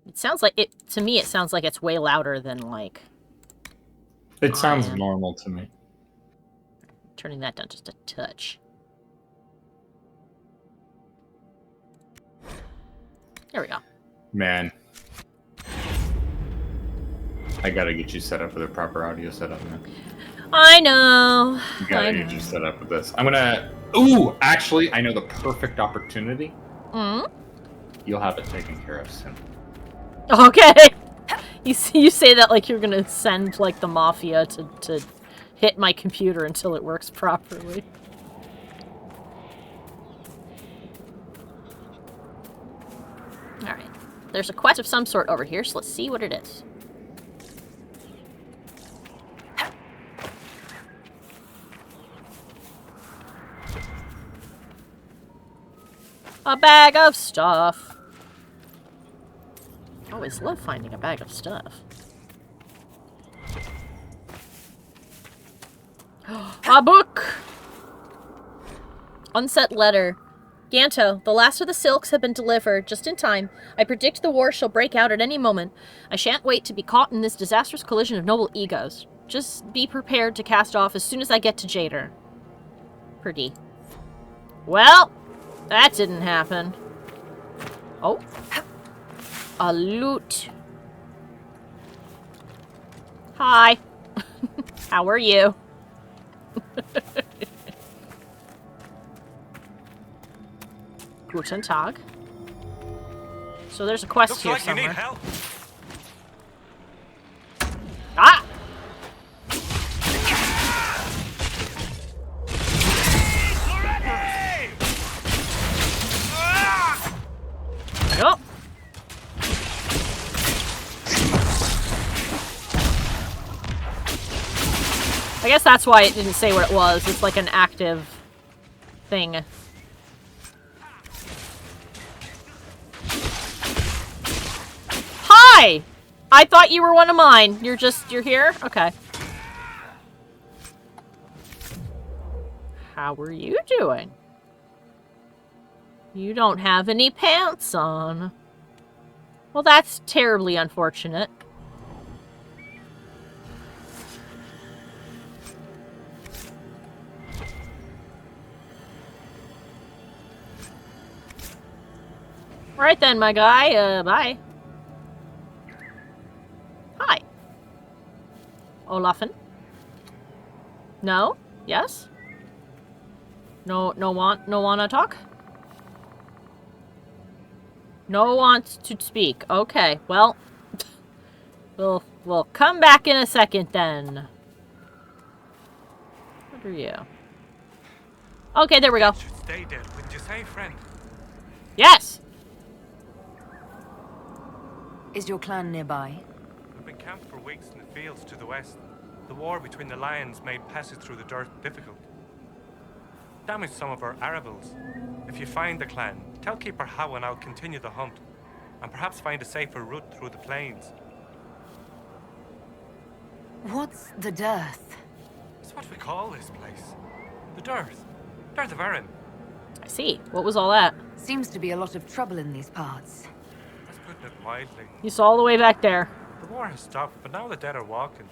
It sounds like it, to me, it sounds like it's way louder than, like... It sounds normal to me. Turning that down just a touch. There we go. Man. I gotta get you set up with a proper audio setup, man. I know. You gotta get you set up with this. I'm gonna... Ooh! Actually, I know the perfect opportunity. Mm? You'll have it taken care of soon. Okay. You say that like you're gonna send, like, the Mafia to hit my computer until it works properly. Alright. There's a quest of some sort over here, so let's see what it is. A bag of stuff. I always love finding a bag of stuff. A book! Unset letter. Ganto, the last of the silks have been delivered, just in time. I predict the war shall break out at any moment. I shan't wait to be caught in this disastrous collision of noble egos. Just be prepared to cast off as soon as I get to Jader. Pretty. Well, that didn't happen. Oh. A loot. Hi. How are you? Guten Tag. So there's a quest Looks here like somewhere. You need help. Ah! Oh. I guess that's why it didn't say what it was. It's like an active thing. Hi! I thought you were one of mine. You're here? Okay. How are you doing? You don't have any pants on. Well, that's terribly unfortunate. Right then, my guy. Bye. Hi. Olafin? No? Yes? No wanna talk? No wants to speak. Okay, well, we'll come back in a second then. What are you? Okay, there we go. Should stay dead, wouldn't you say, friend? Yes. Is your clan nearby? We've been camped for weeks in the fields to the west. The war between the lions made passage through the dirt difficult. Damaged some of our Arabals. If you find the clan, tell Keeper How and I'll continue the hunt, and perhaps find a safer route through the plains. What's the dearth? It's what we call this place. The Dearth. Dearth of Erin. I see. What was all that? Seems to be a lot of trouble in these parts. That's putting it mildly. You saw all the way back there. The war has stopped, but now the dead are walking.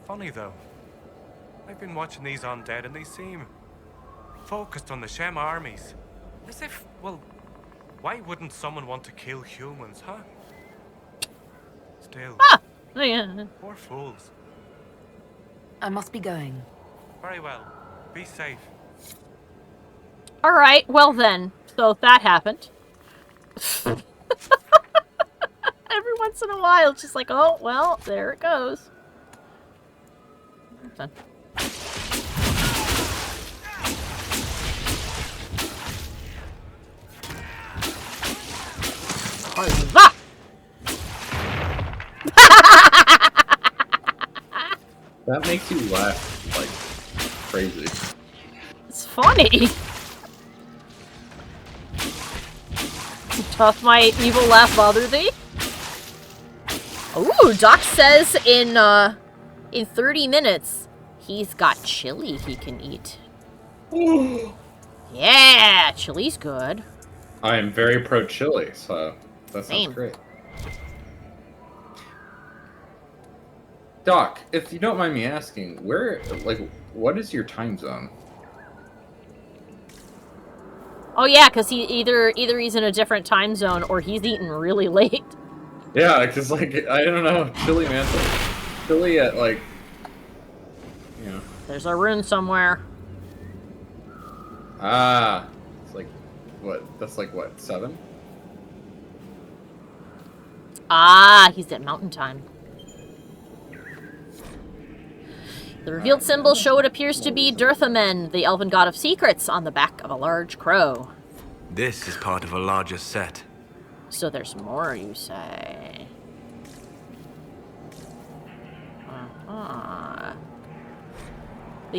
Funny though. I've been watching these undead and they seem focused on the Shem armies. As if, well, why wouldn't someone want to kill humans, huh? Still. Ah! Oh, yeah. Poor fools. I must be going. Very well. Be safe. Alright, well then. So that happened. once in a while, it's just like, oh, well, there it goes. Done. Huzzah! That makes you laugh like crazy. It's funny. Doth my evil laugh bother thee? Ooh, Doc says in 30 minutes, he's got chili he can eat. Yeah, chili's good. I am very pro chili, so that sounds Same. great. Doc, if you don't mind me asking, what is your time zone? Oh yeah, because either he's in a different time zone or he's eating really late. Yeah, because like I don't know, chili man, chili at like, you know. There's a rune somewhere. Ah, it's like what? That's like what, 7? Ah, he's at mountain time. The revealed symbols show what appears to be Durthamen, the elven god of secrets, on the back of a large crow. This is part of a larger set. So there's more, you say? The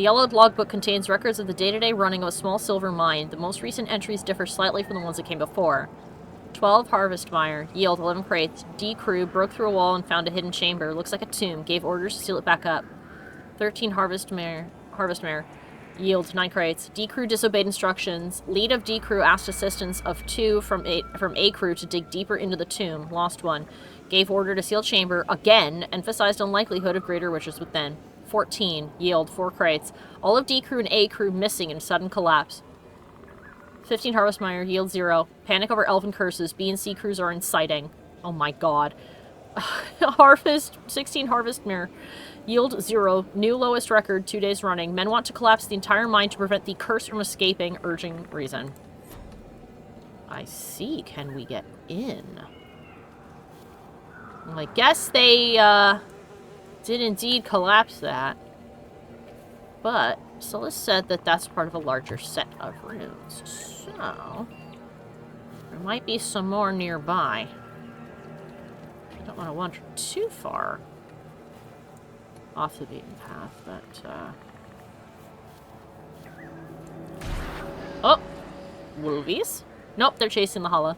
yellowed logbook contains records of the day-to-day running of a small silver mine. The most recent entries differ slightly from the ones that came before. 12 harvest mire, yield 11 crates. D crew broke through a wall and found a hidden chamber. Looks like a tomb. Gave orders to seal it back up. 13 harvest mare, yield 9 crates. D crew disobeyed instructions. Lead of D crew asked assistance of 2 from A crew to dig deeper into the tomb. Lost 1. Gave order to seal chamber again. Emphasized unlikelihood of greater riches within. 14 yield 4 crates. All of D crew and A crew missing in sudden collapse. 15 harvest mire, yield 0. Panic over elven curses. B and C crews are inciting. Oh my god. 16 harvest mire. Yield 0. New lowest record, 2 days running. Men want to collapse the entire mine to prevent the curse from escaping. Urging reason. I see. Can we get in? Well, I guess they, did indeed collapse that. But Solus said that that's part of a larger set of runes. So, there might be some more nearby. I don't want to wander too far off the beaten path, but, oh! Wolvies? Nope, they're chasing the Hala.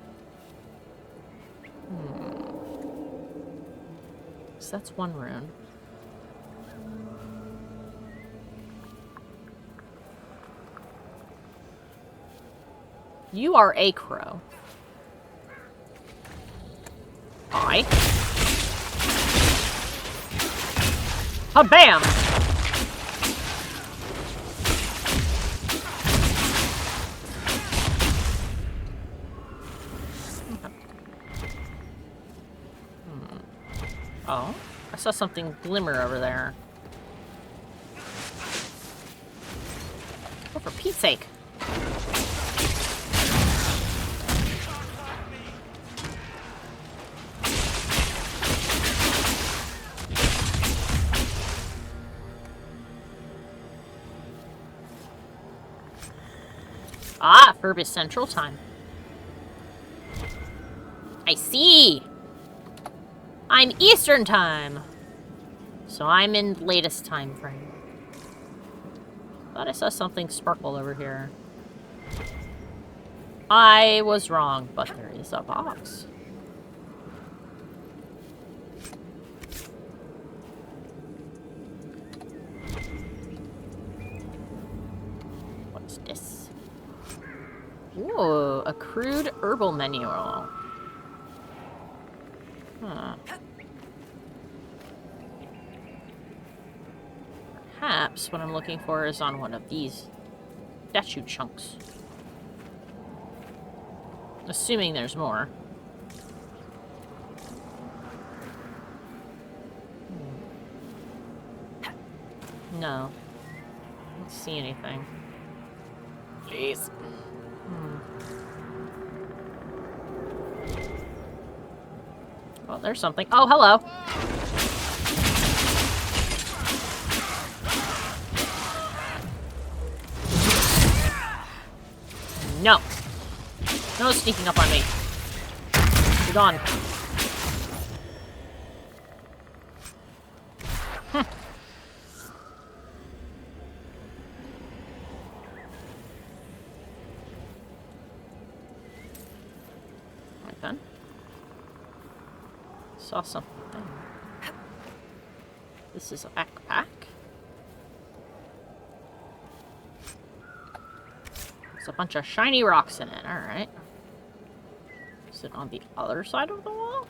So that's one rune. You are a crow. I. Ha-bam! Oh, I saw something glimmer over there. Oh, for Pete's sake. Ah, Furbus Central Time. I see! I'm Eastern Time! So I'm in latest time frame. Thought I saw something sparkle over here. I was wrong, but there is a box. What's this? Whoa, a crude herbal manual. Huh. Perhaps what I'm looking for is on one of these statue chunks. Assuming there's more. No. Don't see anything. Jeez. Oh, there's something. Oh, hello. No. No sneaking up on me. You're gone. Right then. Saw something. This is a backpack. There's a bunch of shiny rocks in it. Alright. Is it on the other side of the wall?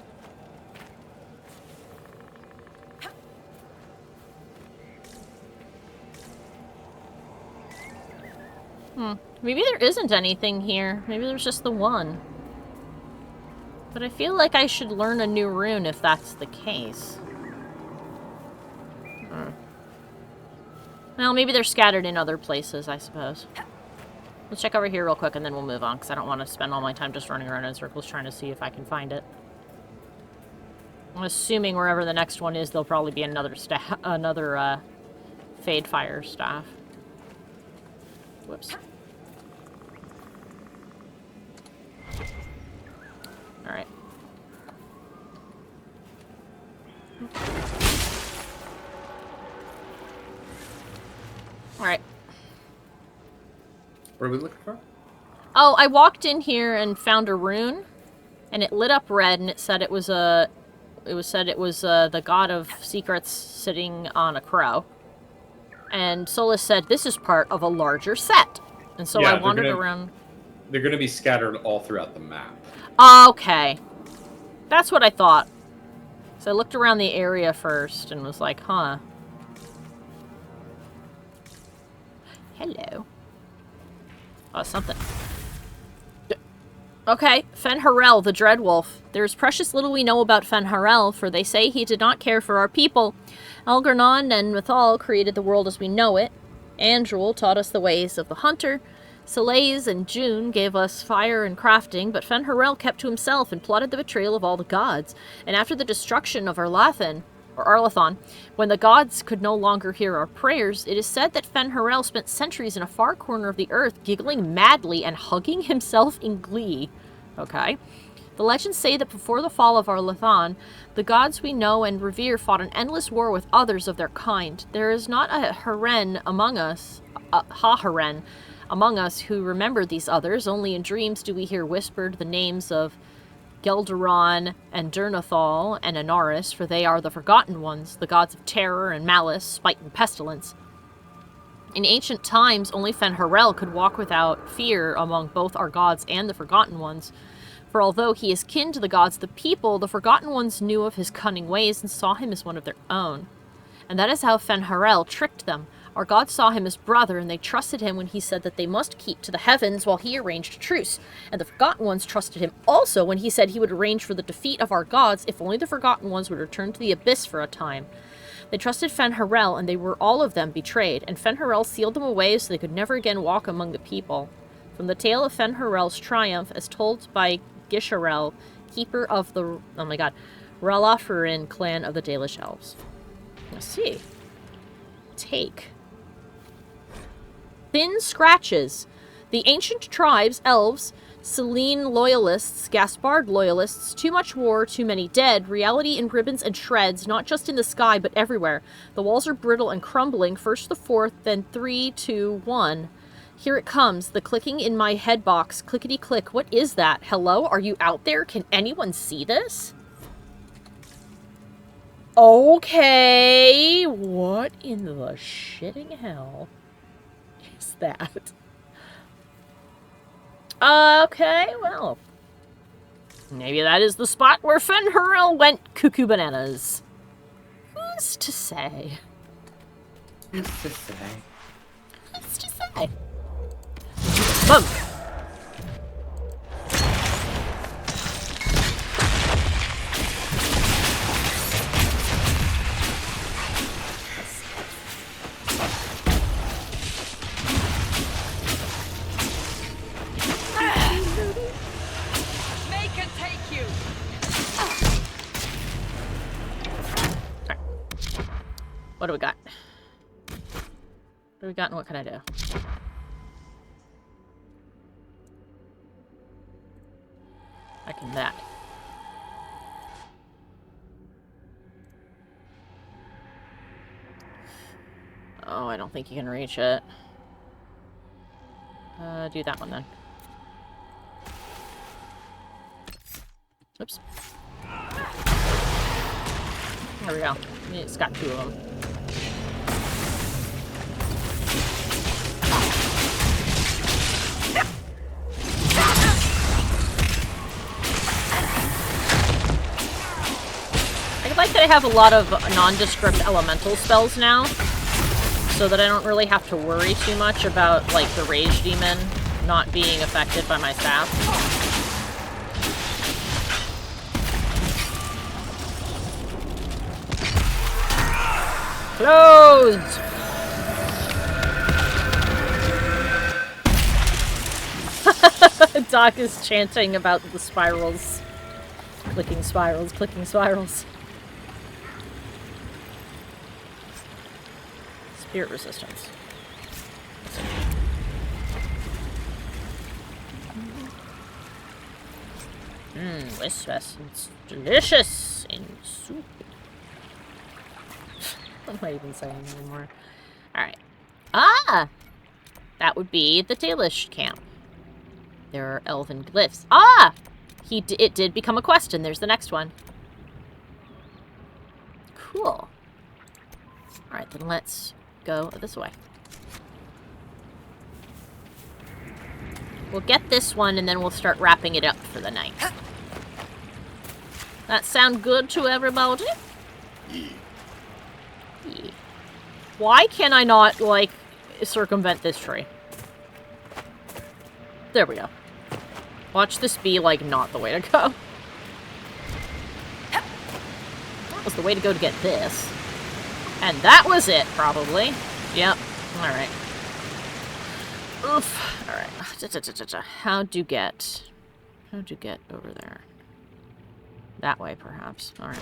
Maybe there isn't anything here. Maybe there's just the one. But I feel like I should learn a new rune if that's the case. Well, maybe they're scattered in other places, I suppose. Let's check over here real quick and then we'll move on, because I don't want to spend all my time just running around in circles trying to see if I can find it. I'm assuming wherever the next one is, there'll probably be another Fade Fire staff. Whoops. Alright. Alright. What are we looking for? Oh, I walked in here and found a rune, and it lit up red, and it said it was the god of secrets sitting on a crow. And Solus said this is part of a larger set, and so I wandered around. They're going to be scattered all throughout the map. Okay, that's what I thought. So I looked around the area first and was like, huh. Hello. Oh, something. Okay, Fen'Harel, the Dreadwolf. There's precious little we know about Fen'Harel, for they say he did not care for our people. Algernon and Mythal created the world as we know it. Andrul taught us the ways of the hunter. Selaise and June gave us fire and crafting, but Fen'Harel kept to himself and plotted the betrayal of all the gods. And after the destruction of Arlathon, when the gods could no longer hear our prayers, it is said that Fen'Harel spent centuries in a far corner of the earth, giggling madly and hugging himself in glee. Okay. The legends say that before the fall of Arlathon, the gods we know and revere fought an endless war with others of their kind. There is not a Haren among us, among us who remember these others. Only in dreams do we hear whispered the names of Gelderon and Durnathal and Anaris, for they are the Forgotten Ones, the gods of terror and malice, spite and pestilence. In ancient times, only Fen'Harel could walk without fear among both our gods and the Forgotten Ones. For although he is kin to the gods of the people, the Forgotten Ones knew of his cunning ways and saw him as one of their own. And that is how Fen'Harel tricked them. Our gods saw him as brother, and they trusted him when he said that they must keep to the heavens while he arranged a truce. And the Forgotten Ones trusted him also when he said he would arrange for the defeat of our gods if only the Forgotten Ones would return to the Abyss for a time. They trusted Fen'Harel, and they were all of them betrayed, and Fen'Harel sealed them away so they could never again walk among the people. From the tale of Fen'Harel's triumph, as told by Gisharel, keeper of the, Ralafarin clan of the Dalish Elves. Let's see. Take. Thin Scratches. The ancient tribes, elves, Selene loyalists, Gaspard loyalists, too much war, too many dead, reality in ribbons and shreds, not just in the sky but everywhere. The walls are brittle and crumbling, first the fourth, then 3, 2, 1. Here it comes, the clicking in my head box. Clickety-click, what is that? Hello, are you out there? Can anyone see this? Okay, what in the shitting hell is that? Okay, well, maybe that is the spot where Fen'Harel went cuckoo bananas. Who's to say? Who's to say? Who's to say? Boom! What do we got? What do we got and what can I do? I can that. Oh, I don't think you can reach it. Do that one then. Oops. There we go. It's got 2 of them. I like that I have a lot of nondescript elemental spells now, so that I don't really have to worry too much about, like, the rage demon not being affected by my staff. Closed! Doc is chanting about the spirals. Clicking spirals, clicking spirals. Spirit resistance. Whispers. It's delicious in soup. What am I even saying anymore? Alright. Ah! That would be the Dalish camp. There are elven glyphs. Ah! It did become a quest, and there's the next one. Cool. Alright, then let's go this way. We'll get this one, and then we'll start wrapping it up for the night. That sound good to everybody? Yeah. Why can I not, like, circumvent this tree? There we go. Watch this be, like, not the way to go. That was the way to go to get this. And that was it, probably. Yep. Alright. Oof. Alright. How'd you get over there? That way, perhaps. Alright.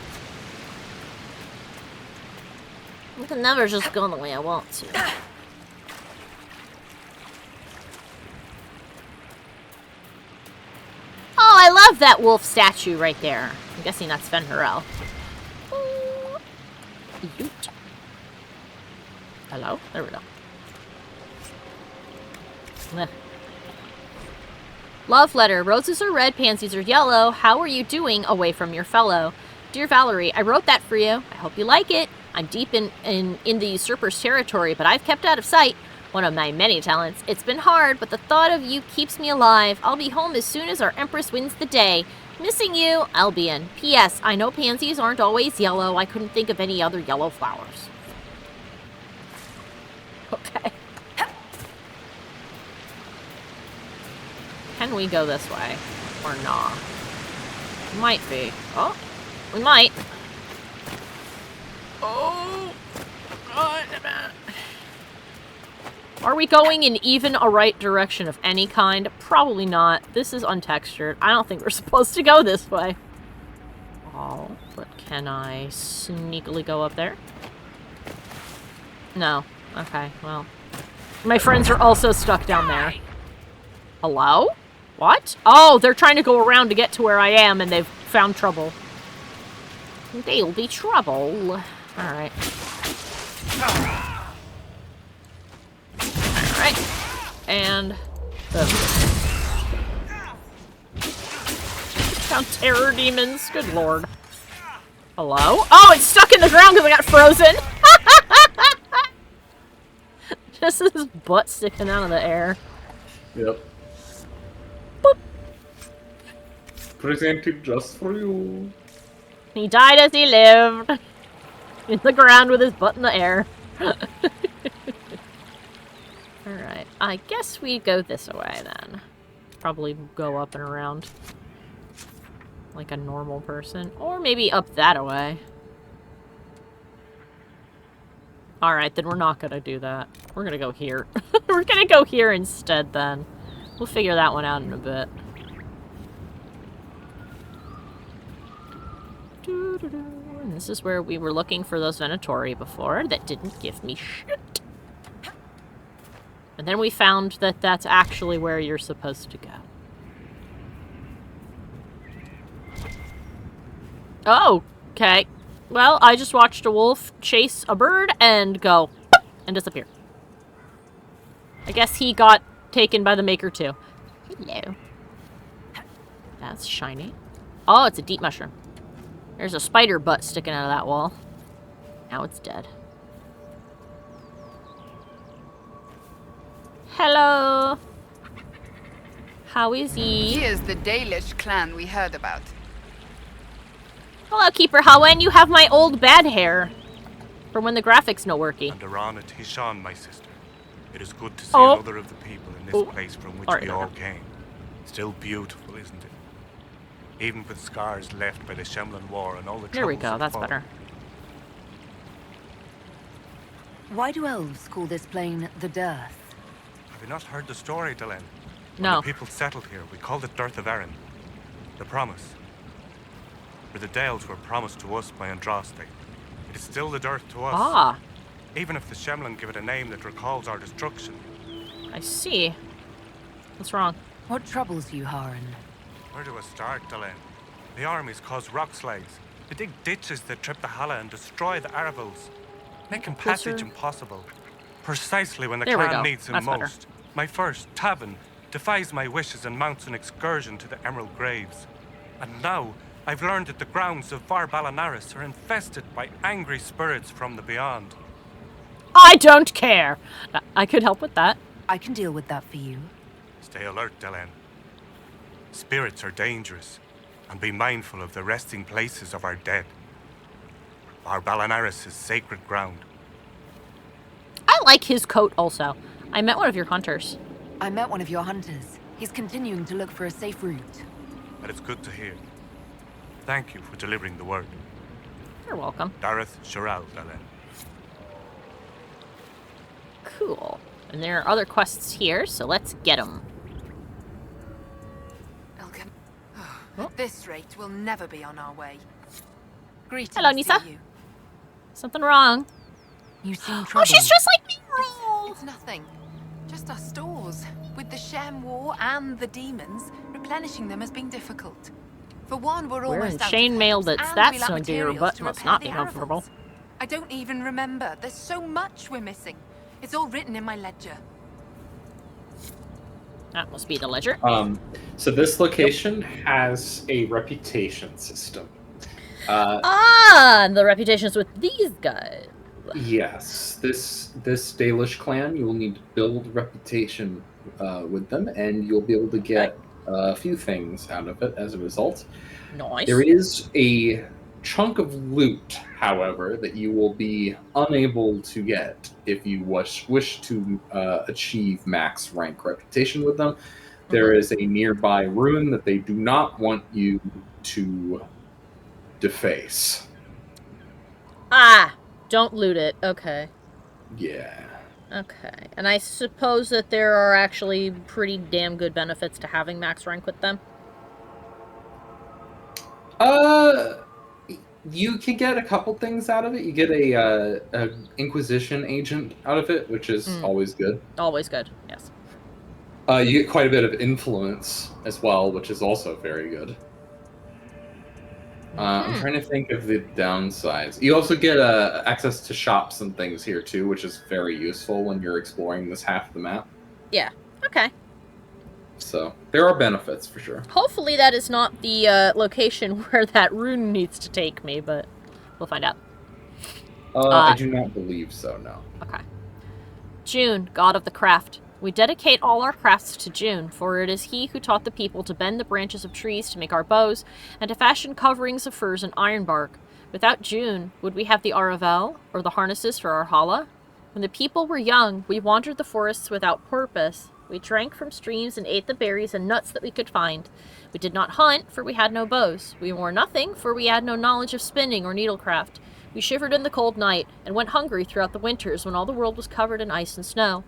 I can never just go the way I want to. Oh, I love that wolf statue right there. I'm guessing that's Fenrirel. Hello? There we go. Ugh. Love letter. Roses are red, pansies are yellow. How are you doing away from your fellow? Dear Valerie, I wrote that for you. I hope you like it. I'm deep in the usurper's territory, but I've kept out of sight. One of my many talents. It's been hard, but the thought of you keeps me alive. I'll be home as soon as our Empress wins the day. Missing you, Albion. P.S. I know pansies aren't always yellow. I couldn't think of any other yellow flowers. Okay. Can we go this way? Or not? Might be. Oh, we might. Oh, God. Are we going in even a right direction of any kind? Probably not. This is untextured. I don't think we're supposed to go this way. Oh, but can I sneakily go up there? No. Okay, well. My friends are also stuck down there. Hello? What? Oh, they're trying to go around to get to where I am, and they've found trouble. They'll be trouble. Alright. Alright. And... found terror demons. Good lord. Hello? Oh, it's stuck in the ground because I got frozen! Just his butt sticking out of the air. Yep. Boop. Presented just for you. He died as he lived. In the ground with his butt in the air. Alright. I guess we go this way then. Probably go up and around. Like a normal person. Or maybe up that way. Alright, then we're not gonna do that. We're gonna go here. We're gonna go here instead then. We'll figure that one out in a bit. This is where we were looking for those Venatori before that didn't give me shit. And then we found that that's actually where you're supposed to go. Oh, okay. Well, I just watched a wolf chase a bird and go and disappear. I guess he got taken by the maker too. Hello. That's shiny. Oh, it's a deep mushroom. There's a spider butt sticking out of that wall. Now it's dead. Hello. How is he? Here's the Dalish clan we heard about. Hello, Keeper Hawen. You have my old bad hair. From when the graphics no worky. And Aranat Hishan, my sister. It is good to see Oh. another of the people in this place from which we all came. Still beautiful, isn't it? Even with scars left by the Shemlan War and all the There we troubles go. that That's followed. better. Why do elves call this plane the Dearth? Have you not heard the story, Delenn? No. When the people settled here, we called it Dearth of Erin. The promise. For the Dales were promised to us by Andraste. It is still the Dearth to us. Ah. Even if the Shemlan give it a name that recalls our destruction. I see. What's wrong? What troubles you, Haran? Where do I start, Delenn? The armies cause rock slides. They dig ditches that trip the Hala and destroy the Arvils, making passage impossible. Precisely when the There we clan go. needs him That's better. most. My first, Tavin, defies my wishes and mounts an excursion to the Emerald Graves. And now, I've learned that the grounds of Var Balanaris are infested by angry spirits from the beyond. I don't care. I could help with that. I can deal with that for you. Stay alert, Delenn. Spirits are dangerous, and be mindful of the resting places of our dead. Var Balanaris is sacred ground. I like his coat also. I met one of your hunters. I met one of your hunters. He's continuing to look for a safe route. That is good to hear. Thank you for delivering the word. You're welcome. Dareth Shiral, Delenn. Cool. And there are other quests here, so let's get them. At this rate, we'll never be on our way. Greetings Hello, Nisa. to you. Something wrong? You seem Oh, troubled. she's just like me. It's nothing. Just our stores. With the Shem War and the demons, replenishing them has been difficult. For one, we're We're in almost out chainmail of that's herbs, that and we lack soon to your materials butt to must repair not the be comfortable. Arvils. I don't even remember. There's so much we're missing. It's all written in my ledger. That must be the ledger. So this location has a reputation system. The reputations with these guys. Yes, this Dalish clan, you will need to build reputation with them, and you'll be able to get a few things out of it as a result. Nice. There is a chunk of loot, however, that you will be unable to get if you wish to achieve max rank reputation with them. There is a nearby ruin that they do not want you to deface. Ah! Don't loot it. Okay. Yeah. Okay. And I suppose that there are actually pretty damn good benefits to having max rank with them? You can get a couple things out of it. You get a Inquisition agent out of it, which is always good. Always good, yes. You get quite a bit of influence as well, which is also very good. I'm trying to think of the downsides. You also get access to shops and things here too, which is very useful when you're exploring this half of the map. Yeah. Okay. So there are benefits for sure. Hopefully that is not the location where that rune needs to take me, but we'll find out. I do not believe so, no. Okay. June, god of the craft. We dedicate all our crafts to June, for it is he who taught the people to bend the branches of trees to make our bows, and to fashion coverings of furs and ironbark. Without June, would we have the Aravel, or the harnesses for our Hala? When the people were young, we wandered the forests without purpose. We drank from streams and ate the berries and nuts that we could find. We did not hunt, for we had no bows. We wore nothing, for we had no knowledge of spinning or needlecraft. We shivered in the cold night, and went hungry throughout the winters when all the world was covered in ice and snow.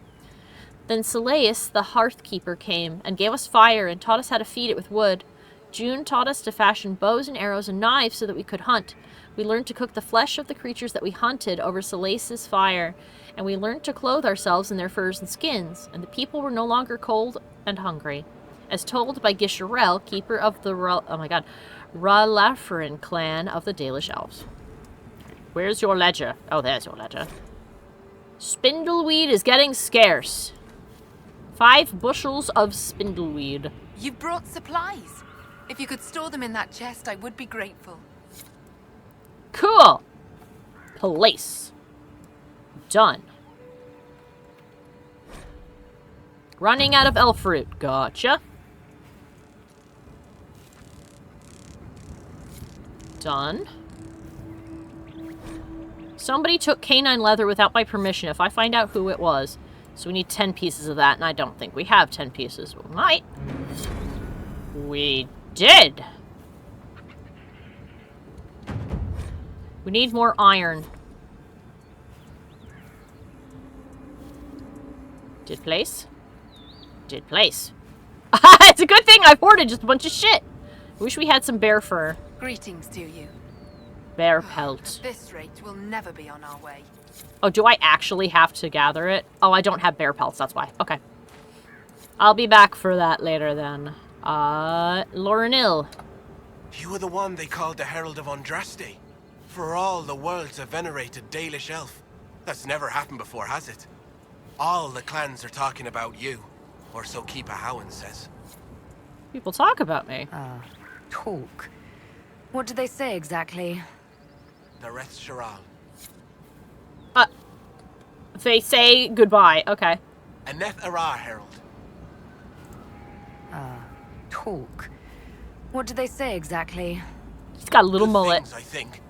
Then Selaeus, the hearth-keeper, came, and gave us fire, and taught us how to feed it with wood. June taught us to fashion bows and arrows and knives so that we could hunt. We learned to cook the flesh of the creatures that we hunted over Salace's fire, and we learned to clothe ourselves in their furs and skins, and the people were no longer cold and hungry. As told by Gisharel, keeper of the Ralafarin clan of the Dalish Elves. Where's your ledger? Oh, there's your ledger. Spindleweed is getting scarce. 5 bushels of spindleweed. You've brought supplies. If you could store them in that chest, I would be grateful. Cool. Place. Done. Running out of elf fruit. Gotcha. Done. Somebody took canine leather without my permission. If I find out who it was. So we need 10 pieces of that, and I don't think we have 10 pieces. We might. We did. We need more iron. Did place? Did place. It's a good thing I've hoarded just a bunch of shit. Wish we had some bear fur. Greetings to you. Bear pelt. At this rate, we'll never be on our way. Oh, do I actually have to gather it? Oh, I don't have bear pelts, that's why. Okay. I'll be back for that later then. Lorenil. You were the one they called the Herald of Andraste. For all the world's a venerated Dalish elf. That's never happened before, has it? All the clans are talking about you. Or so Keeper Howen says. People talk about me. Talk? What do they say exactly? The Reth Sharal. They say goodbye. Okay. Aneth Ara Herald. Talk? What do they say exactly? He's got a little Good mullet. Things, I think.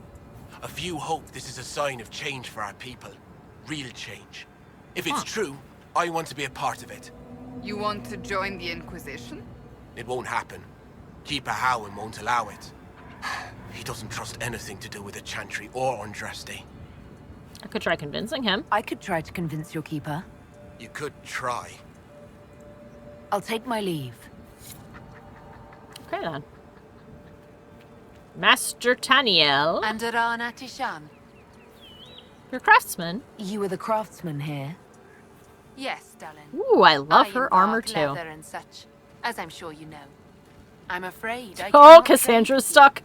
A few hope this is a sign of change for our people. Real change. If it's true, I want to be a part of it. You want to join the Inquisition? It won't happen. Keeper Howen won't allow it. He doesn't trust anything to do with the Chantry or Andraste. I could try convincing him. I could try to convince your keeper. You could try. I'll take my leave. Okay then. Master Taniel. Andaran Atishan. You're a craftsman. You were the craftsman here. Yes, darling. Ooh, I love her embark armor too. leather and such, as I'm sure you know. I'm afraid I Oh, cannot Cassandra's trade stuck.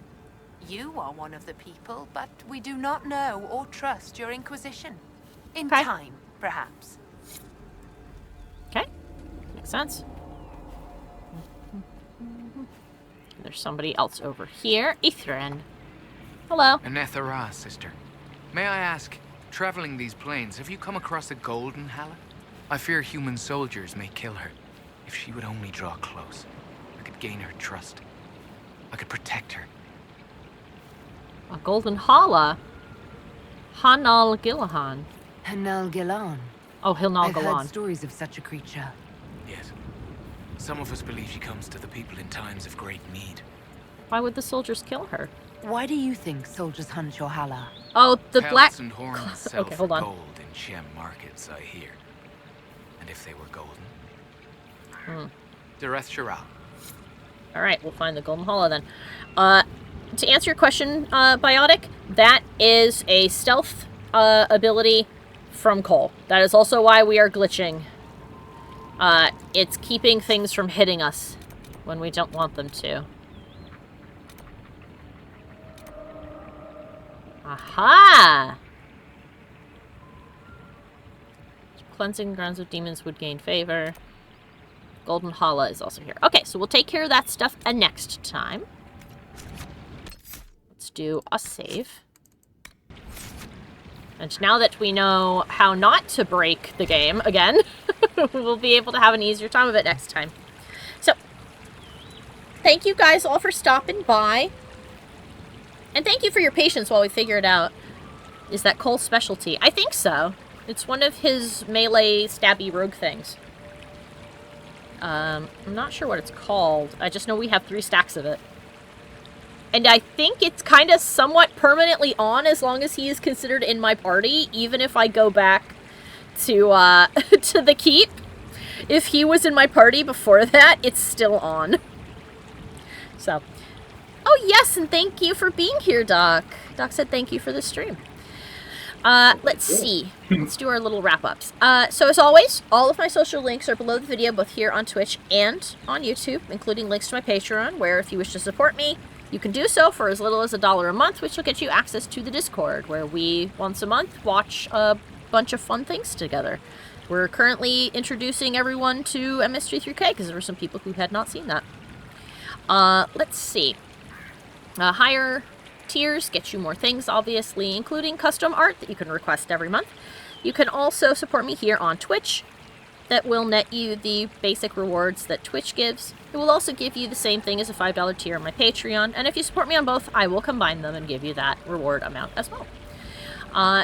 You are one of the people, but we do not know or trust your Inquisition. In Okay. time, perhaps. Okay. Makes sense. There's somebody else over here. Ithrin. Hello. Aneth Ara, sister. May I ask, traveling these plains, have you come across a golden Halla? I fear human soldiers may kill her. If she would only draw close, I could gain her trust. I could protect her. A golden Hala. Hanal Gilahan. Hanal Gilan. Oh, Hilnal I've heard Galan. stories of such a creature. Yes. Some of us believe she comes to the people in times of great need. Why would the soldiers kill her? Why do you think soldiers hunt your Halla? Oh, the Pelts black... and horns sell Okay, for hold on. gold in Shem markets, I hear. And if they were golden? Dareth Shiral. Alright, we'll find the golden Hala then. To answer your question, Biotic, that is a stealth ability from Cole. That is also why we are glitching. It's keeping things from hitting us when we don't want them to. Aha! Cleansing grounds of demons would gain favor. Golden Hala is also here. Okay, so we'll take care of that stuff next time. Let's do a save. And now that we know how not to break the game again, we'll be able to have an easier time of it next time. So, thank you guys all for stopping by. And thank you for your patience while we figure it out. Is that Cole's specialty? I think so. It's one of his melee stabby rogue things. I'm not sure what it's called. I just know we have 3 stacks of it. And I think it's kind of somewhat permanently on as long as he is considered in my party, even if I go back to to the keep. If he was in my party before that, it's still on. So, Oh, yes, and thank you for being here, Doc. Doc said thank you for the stream. Let's see. Let's do our little wrap-ups. So as always, all of my social links are below the video, both here on Twitch and on YouTube, including links to my Patreon, where if you wish to support me, you can do so for as little as $1 a month, which will get you access to the Discord, where we, once a month, watch a bunch of fun things together. We're currently introducing everyone to MS33K, because there were some people who had not seen that. Let's see. Higher tiers get you more things, obviously, including custom art that you can request every month. You can also support me here on Twitch. That will net you the basic rewards that Twitch gives. It will also give you the same thing as a $5 tier on my Patreon, and if you support me on both, I will combine them and give you that reward amount as well.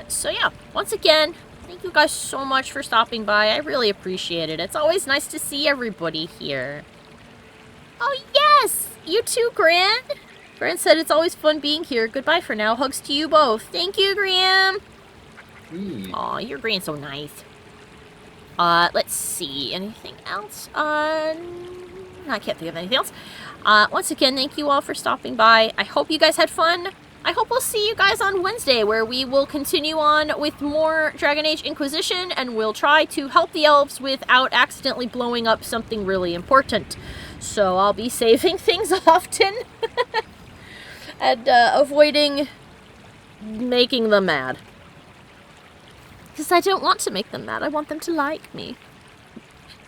So yeah, once again, thank you guys so much for stopping by. I really appreciate it. It's always nice to see everybody here. Oh yes! You too, Gran! Gran said it's always fun being here. Goodbye for now. Hugs to you both. Thank you, Graham! Aw, your Gran's so nice. Let's see. Anything else? I can't think of anything else. Once again, thank you all for stopping by. I hope you guys had fun. I hope we'll see you guys on Wednesday, where we will continue on with more Dragon Age Inquisition, and we'll try to help the elves without accidentally blowing up something really important. So I'll be saving things often. And avoiding making them mad. Because I don't want to make them mad. I want them to like me.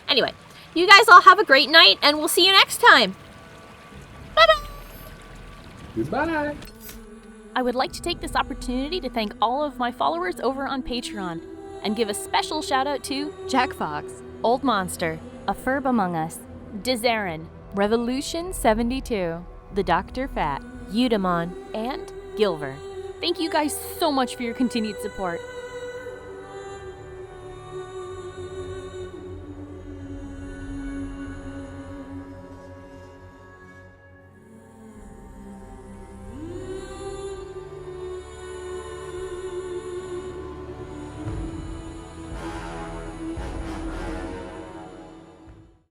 Anyway, you guys all have a great night, and we'll see you next time. Bye-bye. Goodbye. I would like to take this opportunity to thank all of my followers over on Patreon, and give a special shout out to Jack Fox, Old Monster, A Ferb Among Us, Dizarin, Revolution 72, The Dr. Fat, Eudemon, and Gilver. Thank you guys so much for your continued support.